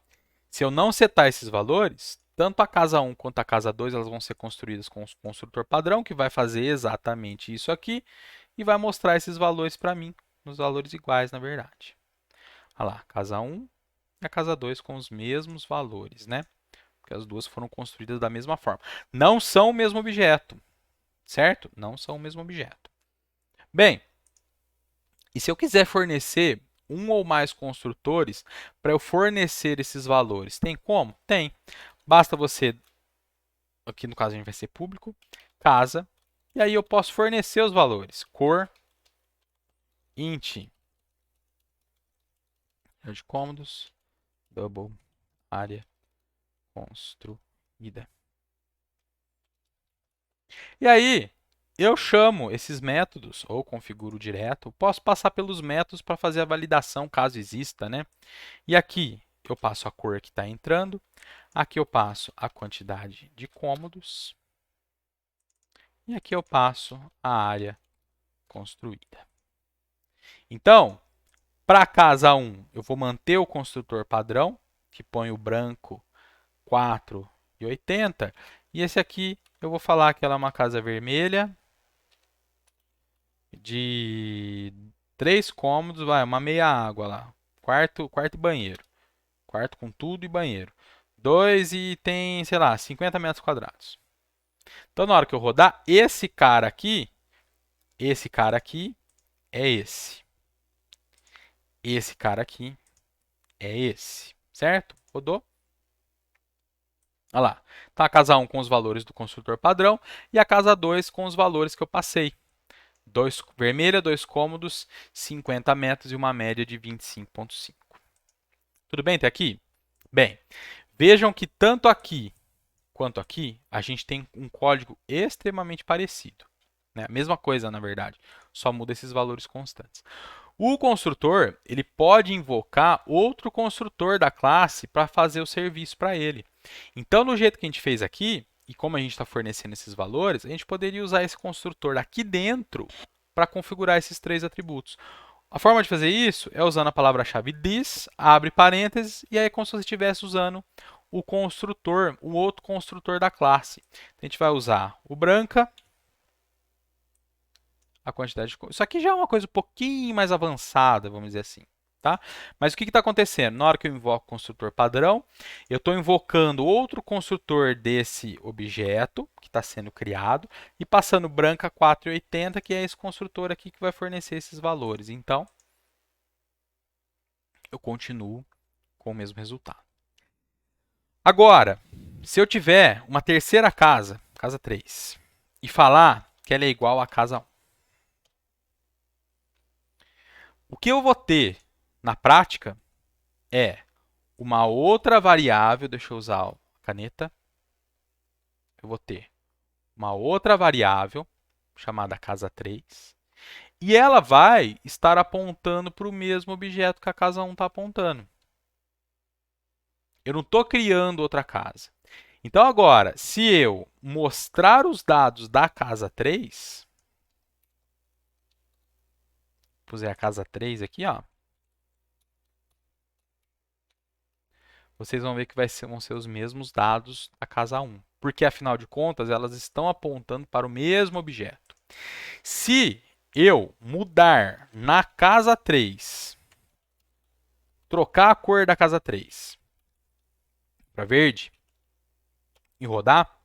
se eu não setar esses valores, tanto a casa 1 quanto a casa 2 elas vão ser construídas com o construtor padrão, que vai fazer exatamente isso aqui e vai mostrar esses valores para mim, nos valores iguais, na verdade. Olha lá, casa 1 e a casa 2 com os mesmos valores, né? Porque as duas foram construídas da mesma forma. Não são o mesmo objeto, certo? Não são o mesmo objeto. Bem, e se eu quiser fornecer um ou mais construtores para eu fornecer esses valores? Tem como? Tem. Basta você, aqui no caso a gente vai ser público, casa, e aí eu posso fornecer os valores. Cor, int, de cômodos, double, área construída. E aí, eu chamo esses métodos, ou configuro direto, posso passar pelos métodos para fazer a validação, caso exista, né? E aqui eu passo a cor que está entrando, aqui eu passo a quantidade de cômodos, e aqui eu passo a área construída. Então, para a casa 1, eu vou manter o construtor padrão, que põe o branco 4,80, e esse aqui eu vou falar que ela é uma casa vermelha, de 3 cômodos, vai, uma meia água lá. Quarto e banheiro. Quarto com tudo e banheiro. 2 e tem, sei lá, 50 metros quadrados. Então, na hora que eu rodar, esse cara aqui é esse. Esse cara aqui é esse. Certo? Rodou? Olha lá. Então, a casa 1 com os valores do construtor padrão e a casa 2 com os valores que eu passei. Vermelha, 2 cômodos, 50 metros e uma média de 25,5. Tudo bem até aqui? Bem, vejam que tanto aqui quanto aqui, a gente tem um código extremamente parecido. Né? A mesma coisa, na verdade, só muda esses valores constantes. O construtor, ele pode invocar outro construtor da classe para fazer o serviço para ele. Então, no jeito que a gente fez aqui, e como a gente está fornecendo esses valores, a gente poderia usar esse construtor aqui dentro para configurar esses 3 atributos. A forma de fazer isso é usando a palavra-chave this, abre parênteses, e aí é como se você estivesse usando o construtor, o outro construtor da classe. Então, a gente vai usar o branca, a quantidade de... Isso aqui já é uma coisa um pouquinho mais avançada, vamos dizer assim. Tá? Mas o que está acontecendo? Na hora que eu invoco o construtor padrão, eu estou invocando outro construtor desse objeto que está sendo criado e passando branca 4,80, que é esse construtor aqui que vai fornecer esses valores. Então, eu continuo com o mesmo resultado. Agora, se eu tiver uma terceira casa, casa 3, e falar que ela é igual à casa 1, o que eu vou ter na prática é uma outra variável, deixa eu usar a caneta, eu vou ter uma outra variável chamada casa 3, e ela vai estar apontando para o mesmo objeto que a casa 1 está apontando. Eu não estou criando outra casa. Então, agora, se eu mostrar os dados da casa 3, puser a casa 3 aqui, ó, vocês vão ver que vão ser os mesmos dados da casa 1. Porque, afinal de contas, elas estão apontando para o mesmo objeto. Se eu mudar na casa 3, trocar a cor da casa 3 para verde e rodar,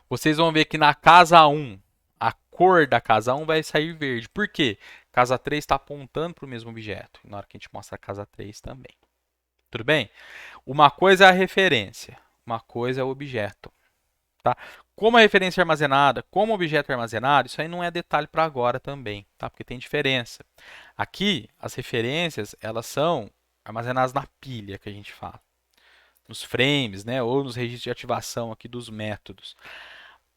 vocês vão ver que na casa 1, a cor da casa 1 vai sair verde. Por quê? Casa 3 está apontando para o mesmo objeto. Na hora que a gente mostra a casa 3 também. Tudo bem? Uma coisa é a referência, uma coisa é o objeto. Tá? Como a referência é armazenada, como o objeto é armazenado, isso aí não é detalhe para agora também, tá? Porque tem diferença. Aqui, as referências, elas são armazenadas na pilha, que a gente fala. Nos frames, né? Ou nos registros de ativação aqui dos métodos.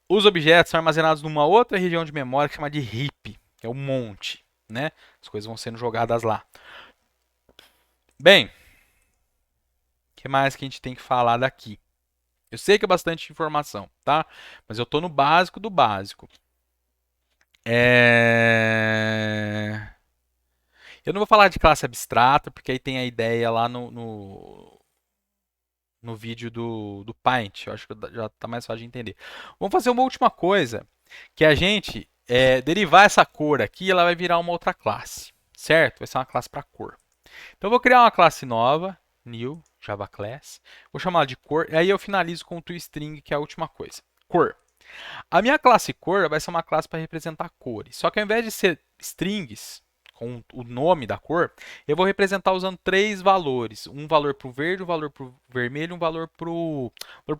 Os objetos são armazenados numa outra região de memória que chama de heap, que é o monte, né? As coisas vão sendo jogadas lá. Bem, o que mais que a gente tem que falar daqui? Eu sei que é bastante informação, tá? Mas eu estou no básico do básico. Eu não vou falar de classe abstrata, porque aí tem a ideia lá no vídeo do Paint. Eu acho que já está mais fácil de entender. Vamos fazer uma última coisa, que a gente derivar essa cor aqui, ela vai virar uma outra classe, certo? Vai ser uma classe para cor. Então, eu vou criar uma classe nova, new, Java Class. Vou chamar ela de cor, e aí eu finalizo com o toString, que é a última coisa. Cor. A minha classe cor vai ser uma classe para representar cores. Só que ao invés de ser strings, com o nome da cor, eu vou representar usando três valores. Um valor para o verde, um valor para o vermelho, um valor para o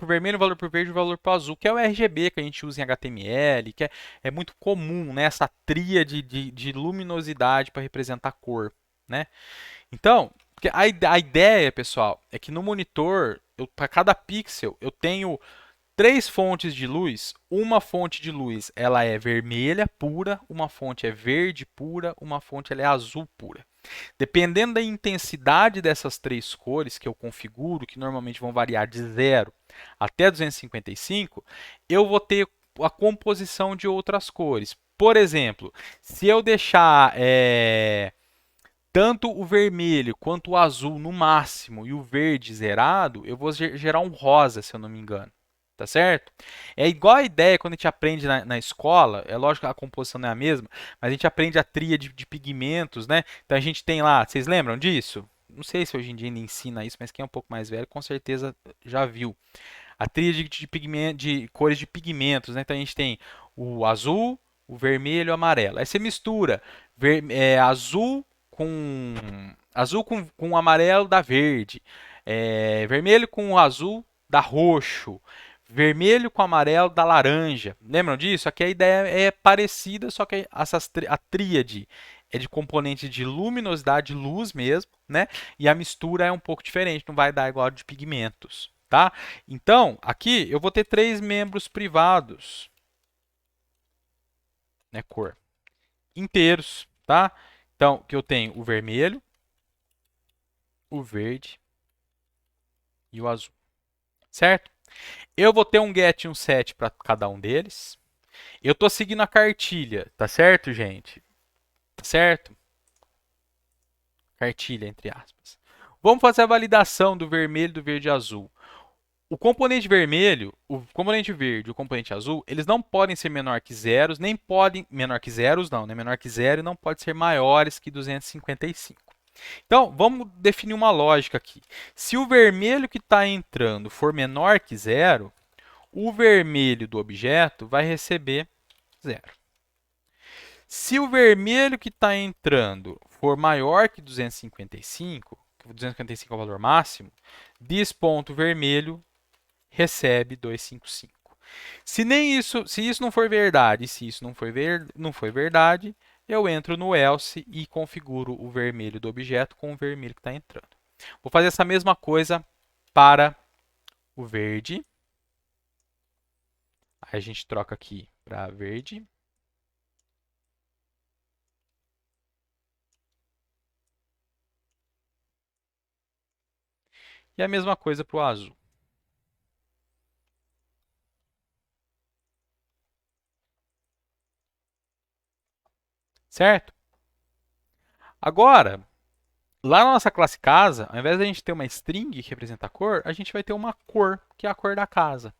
vermelho, um valor para o verde e um valor para o azul, que é o RGB que a gente usa em HTML, que é muito comum, né? Essa tríade de luminosidade para representar cor, né? Então, porque a ideia, pessoal, é que no monitor, para cada pixel, eu tenho três fontes de luz. Uma fonte de luz ela é vermelha pura, uma fonte é verde pura, uma fonte ela é azul pura. Dependendo da intensidade dessas três cores que eu configuro, que normalmente vão variar de 0 até 255, eu vou ter a composição de outras cores. Por exemplo, se eu deixar tanto o vermelho quanto o azul no máximo e o verde zerado, eu vou gerar um rosa, se eu não me engano. Tá certo? É igual a ideia quando a gente aprende na escola, é lógico que a composição não é a mesma, mas a gente aprende a tríade de pigmentos, né? Então a gente tem lá, vocês lembram disso? Não sei se hoje em dia ainda ensina isso, mas quem é um pouco mais velho com certeza já viu. A tríade de cores de pigmentos, né? Então a gente tem o azul, o vermelho e o amarelo. Aí você mistura azul com o amarelo dá verde, vermelho com o azul dá roxo, vermelho com amarelo dá laranja. Lembram disso? Aqui a ideia é parecida, só que a tríade é de componente de luminosidade, luz mesmo, né? E a mistura é um pouco diferente, não vai dar igual a de pigmentos, tá? Então, aqui eu vou ter três membros privados, né, cor, inteiros, tá? Então, que eu tenho o vermelho, o verde e o azul, certo? Eu vou ter um get e um set para cada um deles. Eu estou seguindo a cartilha, tá certo, gente? Tá certo? Cartilha, entre aspas. Vamos fazer a validação do vermelho, do verde e azul. O componente vermelho, o componente verde e o componente azul, eles não podem ser menor que zeros, nem podem... Menor que zeros, não, né? Menor que zero e não pode ser maiores que 255. Então, vamos definir uma lógica aqui. Se o vermelho que está entrando for menor que zero, o vermelho do objeto vai receber zero. Se o vermelho que está entrando for maior que 255, 255 é o valor máximo, this ponto vermelho recebe 255. Se isso não for verdade, se isso não for verdade, eu entro no else e configuro o vermelho do objeto com o vermelho que está entrando. Vou fazer essa mesma coisa para o verde. Aí a gente troca aqui para verde. E a mesma coisa para o azul. Certo? Agora, lá na nossa classe casa, ao invés de a gente ter uma string que representa a cor, a gente vai ter uma cor, que é a cor da casa.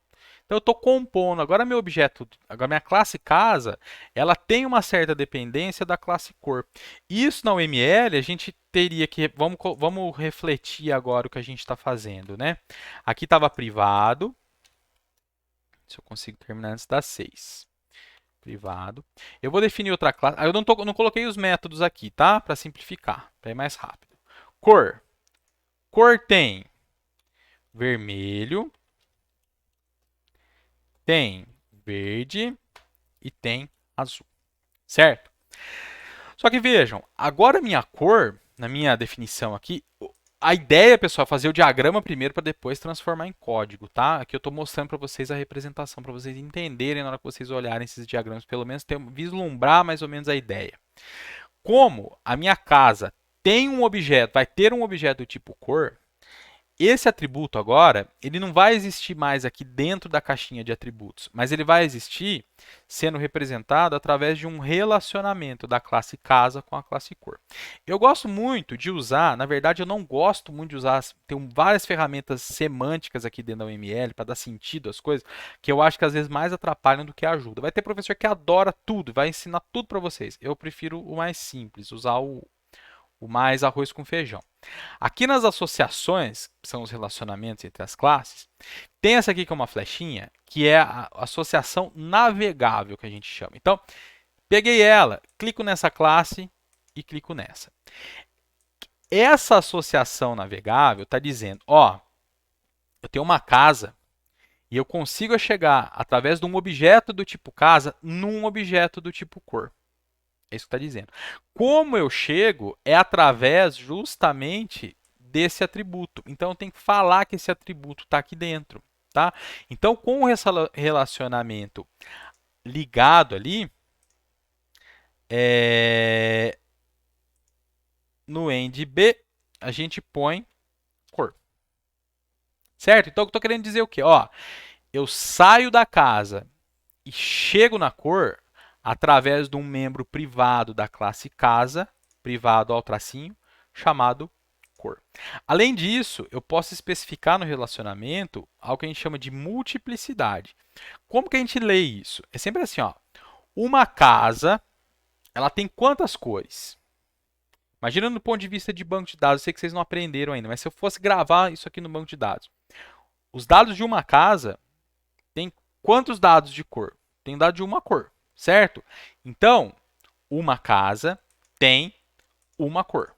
Então eu estou compondo, agora meu objeto, agora minha classe casa, ela tem uma certa dependência da classe cor. Isso na UML a gente teria que, vamos refletir agora o que a gente está fazendo, né? Aqui estava privado, se eu consigo terminar antes das 6. Privado. Eu vou definir outra classe. Eu não coloquei os métodos aqui, tá? Para simplificar, para ir mais rápido. Cor. Cor tem vermelho, tem verde e tem azul, certo? Só que vejam, agora minha cor, na minha definição aqui, a ideia, pessoal, é fazer o diagrama primeiro para depois transformar em código, tá? Aqui eu estou mostrando para vocês a representação, para vocês entenderem na hora que vocês olharem esses diagramas, pelo menos vislumbrar mais ou menos a ideia. Como a minha casa tem um objeto, vai ter um objeto do tipo cor, esse atributo agora, ele não vai existir mais aqui dentro da caixinha de atributos, mas ele vai existir sendo representado através de um relacionamento da classe casa com a classe cor. Eu gosto muito de usar, na verdade eu não gosto muito de usar, tem várias ferramentas semânticas aqui dentro da UML para dar sentido às coisas, que eu acho que às vezes mais atrapalham do que ajudam. Vai ter professor que adora tudo, vai ensinar tudo para vocês. Eu prefiro o mais simples, usar o mais arroz com feijão. Aqui nas associações, que são os relacionamentos entre as classes, tem essa aqui que é uma flechinha, que é a associação navegável que a gente chama. Então, peguei ela, clico nessa classe e clico nessa. Essa associação navegável está dizendo, ó, eu tenho uma casa e eu consigo chegar através de um objeto do tipo casa num objeto do tipo cor. É isso que está dizendo. Como eu chego é através justamente desse atributo. Então eu tenho que falar que esse atributo está aqui dentro. Tá? Então, com o relacionamento ligado ali, no end B, a gente põe cor. Certo? Então, eu estou querendo dizer o quê? Ó, eu saio da casa e chego na cor através de um membro privado da classe casa, privado ao tracinho, chamado cor. Além disso, eu posso especificar no relacionamento algo que a gente chama de multiplicidade. Como que a gente lê isso? É sempre assim, ó. Uma casa, ela tem quantas cores? Imagina no ponto de vista de banco de dados, eu sei que vocês não aprenderam ainda, mas se eu fosse gravar isso aqui no banco de dados. Os dados de uma casa tem quantos dados de cor? Tem dado de uma cor, certo? Então, uma casa tem uma cor.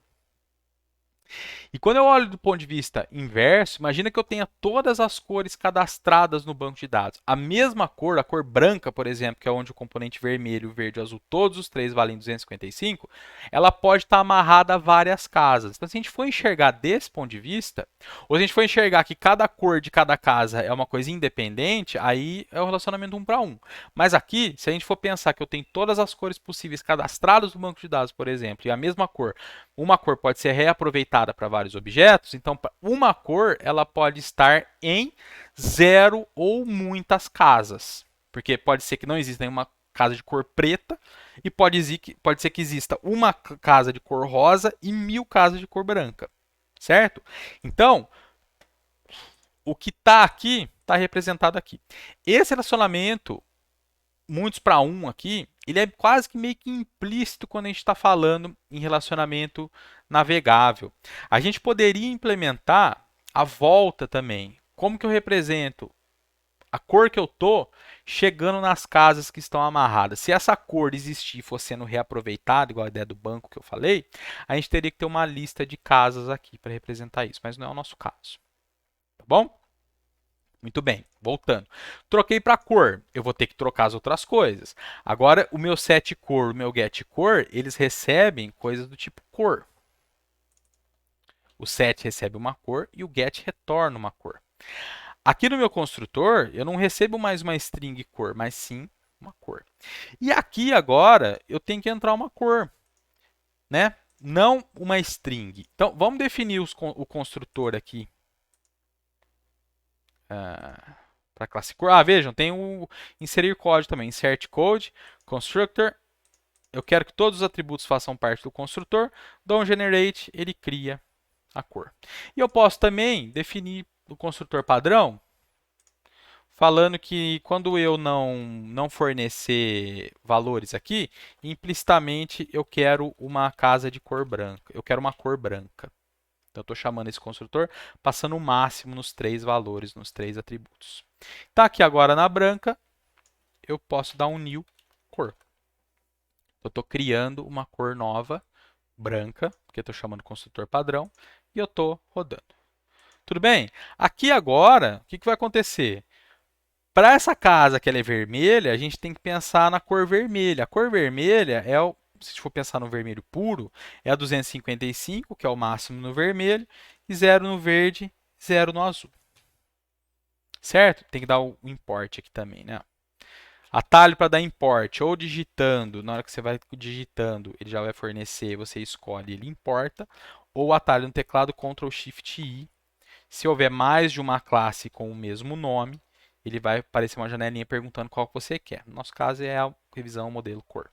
E quando eu olho do ponto de vista inverso, imagina que eu tenha todas as cores cadastradas no banco de dados. A mesma cor, a cor branca, por exemplo, que é onde o componente vermelho, verde e azul, todos os três valem 255, ela pode estar amarrada a várias casas. Então, se a gente for enxergar desse ponto de vista, ou se a gente for enxergar que cada cor de cada casa é uma coisa independente, aí é o relacionamento 1 para 1. Mas aqui, se a gente for pensar que eu tenho todas as cores possíveis cadastradas no banco de dados, por exemplo, e a mesma cor, uma cor pode ser reaproveitada para vários objetos, então uma cor ela pode estar em 0 ou muitas casas, porque pode ser que não exista nenhuma casa de cor preta e pode ser que exista uma casa de cor rosa e 1000 casas de cor branca, certo? Então, o que está aqui está representado aqui. Esse relacionamento muitos para um aqui, ele é quase que meio que implícito quando a gente está falando em relacionamento navegável. A gente poderia implementar a volta também. Como que eu represento a cor que eu tô chegando nas casas que estão amarradas? Se essa cor existir e for sendo reaproveitada, igual a ideia do banco que eu falei, a gente teria que ter uma lista de casas aqui para representar isso, mas não é o nosso caso. Tá bom? Muito bem, voltando. Troquei para cor, eu vou ter que trocar as outras coisas. Agora, o meu setCor, o meu getCor, eles recebem coisas do tipo cor. O set recebe uma cor e o get retorna uma cor. Aqui no meu construtor, eu não recebo mais uma string cor, mas sim uma cor. E aqui agora, eu tenho que entrar uma cor, né? Não uma string. Então, vamos definir o construtor aqui. Para classe cor. Vejam, tem o inserir código também. Insert code, constructor. Eu quero que todos os atributos façam parte do construtor. Dou um generate, ele cria a cor. E eu posso também definir o construtor padrão, falando que quando eu não fornecer valores aqui, implicitamente eu quero uma casa de cor branca. Eu quero uma cor branca. Então, eu estou chamando esse construtor, passando o máximo nos 3 valores, nos 3 atributos. Está aqui agora na branca, eu posso dar um new cor. Eu estou criando uma cor nova, branca, porque eu estou chamando o construtor padrão, e eu estou rodando. Tudo bem? Aqui agora, o que vai acontecer? Para essa casa que ela é vermelha, a gente tem que pensar na cor vermelha. A cor vermelha é o, se for pensar no vermelho puro, é a 255, que é o máximo no vermelho, e 0 no verde, 0 no azul. Certo? Tem que dar o import aqui também, né? Atalho para dar import, ou digitando, na hora que você vai digitando, ele já vai fornecer, você escolhe, ele importa, ou atalho no teclado Ctrl Shift I. Se houver mais de uma classe com o mesmo nome, ele vai aparecer uma janelinha perguntando qual que você quer. No nosso caso é a revisão modelo cor.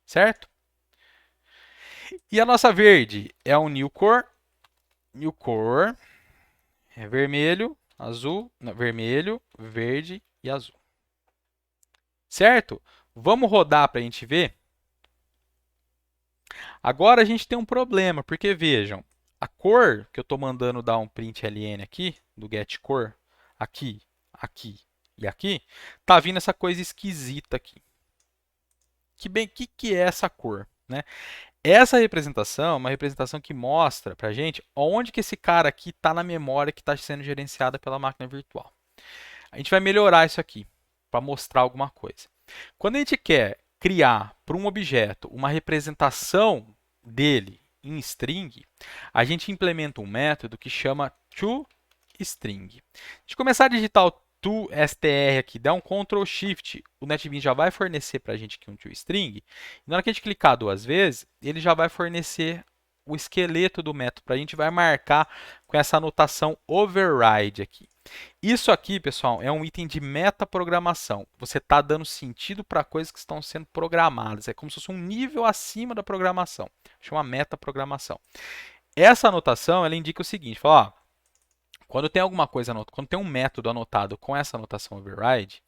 Certo? E a nossa verde é um new cor. New cor é vermelho, azul, não, vermelho, verde e azul. Certo? Vamos rodar para a gente ver? Agora a gente tem um problema, porque vejam, a cor que eu estou mandando dar um print ln aqui, do getCor, aqui, aqui e aqui, tá vindo essa coisa esquisita aqui. Que é essa cor? né? Essa representação é uma representação que mostra para a gente onde que esse cara aqui está na memória que está sendo gerenciada pela máquina virtual. A gente vai melhorar isso aqui para mostrar alguma coisa. Quando a gente quer criar para um objeto uma representação dele em string, a gente implementa um método que chama toString. A gente começar a digitar o toStr aqui, dá um Ctrl Shift, o NetBeans já vai fornecer para a gente aqui um toString. E na hora que a gente clicar duas vezes, ele já vai fornecer o esqueleto do método para a gente, vai marcar com essa anotação override aqui. Isso aqui, pessoal, é um item de metaprogramação. Você está dando sentido para coisas que estão sendo programadas. É como se fosse um nível acima da programação. Chama metaprogramação. Essa anotação, ela indica o seguinte, fala, ó, quando tem alguma coisa quando tem um método anotado com essa anotação override,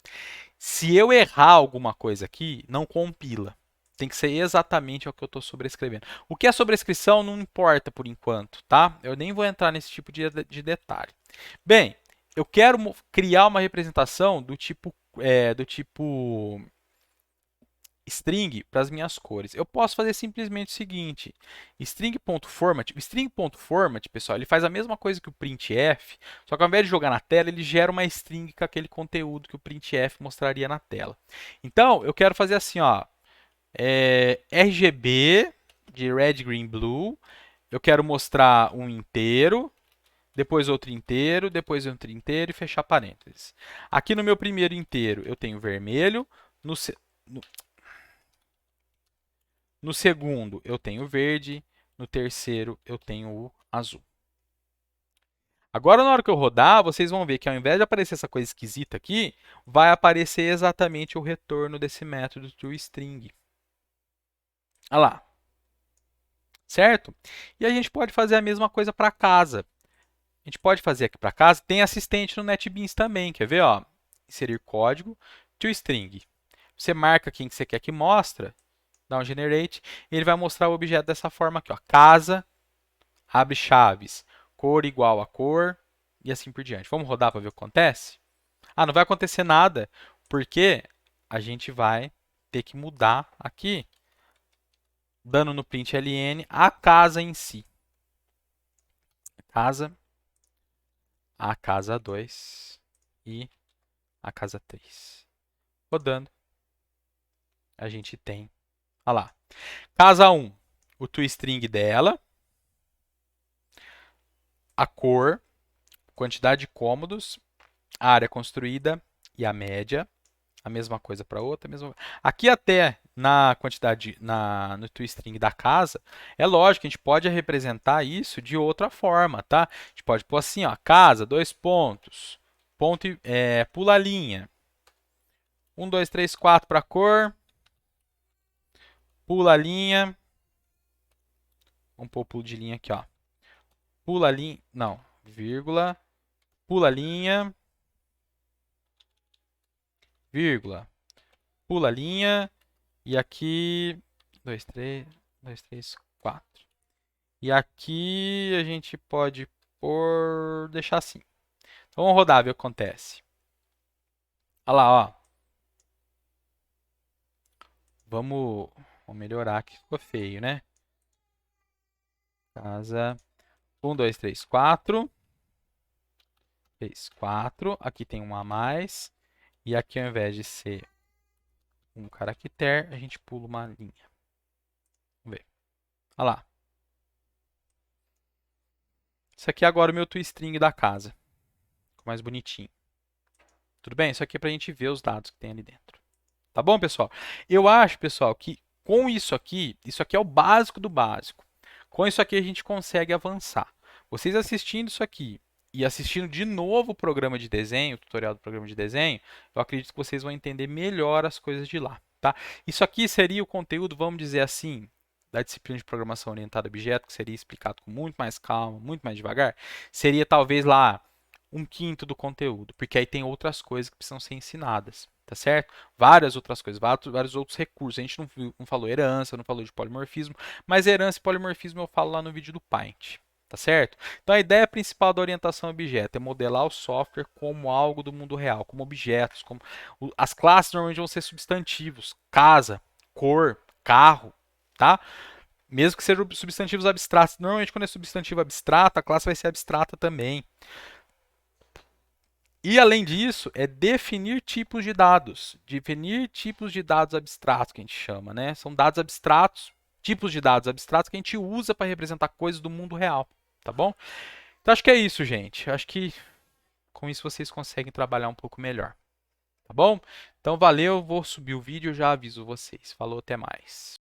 se eu errar alguma coisa aqui, não compila. Tem que ser exatamente o que eu estou sobrescrevendo. O que é sobrescrição não importa por enquanto, tá? Eu nem vou entrar nesse tipo de detalhe. Bem, eu quero criar uma representação do tipo string para as minhas cores. Eu posso fazer simplesmente o seguinte: string.format. O string.format, pessoal, ele faz a mesma coisa que o printf, só que ao invés de jogar na tela, ele gera uma string com aquele conteúdo que o printf mostraria na tela. Então, eu quero fazer assim, ó, RGB de red, green, blue. Eu quero mostrar um inteiro, depois outro inteiro, depois outro inteiro e fechar parênteses. Aqui no meu primeiro inteiro eu tenho vermelho, no segundo eu tenho verde, no terceiro eu tenho o azul. Agora, na hora que eu rodar, vocês vão ver que ao invés de aparecer essa coisa esquisita aqui, vai aparecer exatamente o retorno desse método toString. Olha lá. Certo? E a gente pode fazer a mesma coisa para casa. A gente pode fazer aqui para casa. Tem assistente no NetBeans também. Quer ver? Ó? Inserir código, toString. Você marca quem que você quer que mostre, dá um generate, e ele vai mostrar o objeto dessa forma aqui. Ó. Casa, abre chaves, cor igual a cor, e assim por diante. Vamos rodar para ver o que acontece? Ah, não vai acontecer nada, porque a gente vai ter que mudar aqui, dando no println a casa em si. A casa 2 e a casa 3. Rodando, a gente tem, olha lá, casa 1, o toString dela, a cor, quantidade de cômodos, a área construída e a média. A mesma coisa para outra. Aqui até na quantidade, no toString da casa, é lógico que a gente pode representar isso de outra forma, tá? A gente pode pôr assim, ó, casa, dois pontos, pula a linha. 1, 2, 3, 4 para cor, pula a linha. Vamos pôr o pulo de linha aqui, ó. Pula a linha, não, vírgula, pula a linha, vírgula, pula a linha, e aqui, 2, 3, 4. E aqui a gente pode deixar assim. Então vamos rodar, ver o que acontece. Olha lá, ó. Vamos melhorar aqui, ficou feio, né? Casa 1, 2, 3, 4. 3, 4. Aqui tem um a mais. E aqui, ao invés de ser um caractere, a gente pula uma linha. Vamos ver. Olha lá. Isso aqui é agora o meu toString da casa. Ficou mais bonitinho. Tudo bem? Isso aqui é para a gente ver os dados que tem ali dentro. Tá bom, pessoal? Eu acho, pessoal, que com isso aqui é o básico do básico. Com isso aqui a gente consegue avançar. Vocês assistindo isso aqui e assistindo de novo o programa de desenho, o tutorial do programa de desenho, eu acredito que vocês vão entender melhor as coisas de lá, tá? Isso aqui seria o conteúdo, vamos dizer assim, da disciplina de programação orientada a objeto, que seria explicado com muito mais calma, muito mais devagar. Seria talvez lá 1/5 do conteúdo, porque aí tem outras coisas que precisam ser ensinadas, tá certo? Várias outras coisas, vários outros recursos. A gente não falou herança, não falou de polimorfismo, mas herança e polimorfismo eu falo lá no vídeo do Paint, tá certo? Então a ideia principal da orientação a objeto é modelar o software como algo do mundo real, como objetos, as classes normalmente vão ser substantivos, casa, cor, carro, tá? Mesmo que sejam substantivos abstratos. Normalmente, quando é substantivo abstrato, a classe vai ser abstrata também. E, além disso, é definir tipos de dados. Definir tipos de dados abstratos, que a gente chama, né? São dados abstratos, tipos de dados abstratos que a gente usa para representar coisas do mundo real, tá bom? Então, acho que é isso, gente. Acho que com isso vocês conseguem trabalhar um pouco melhor, tá bom? Então, valeu. Vou subir o vídeo e já aviso vocês. Falou, até mais.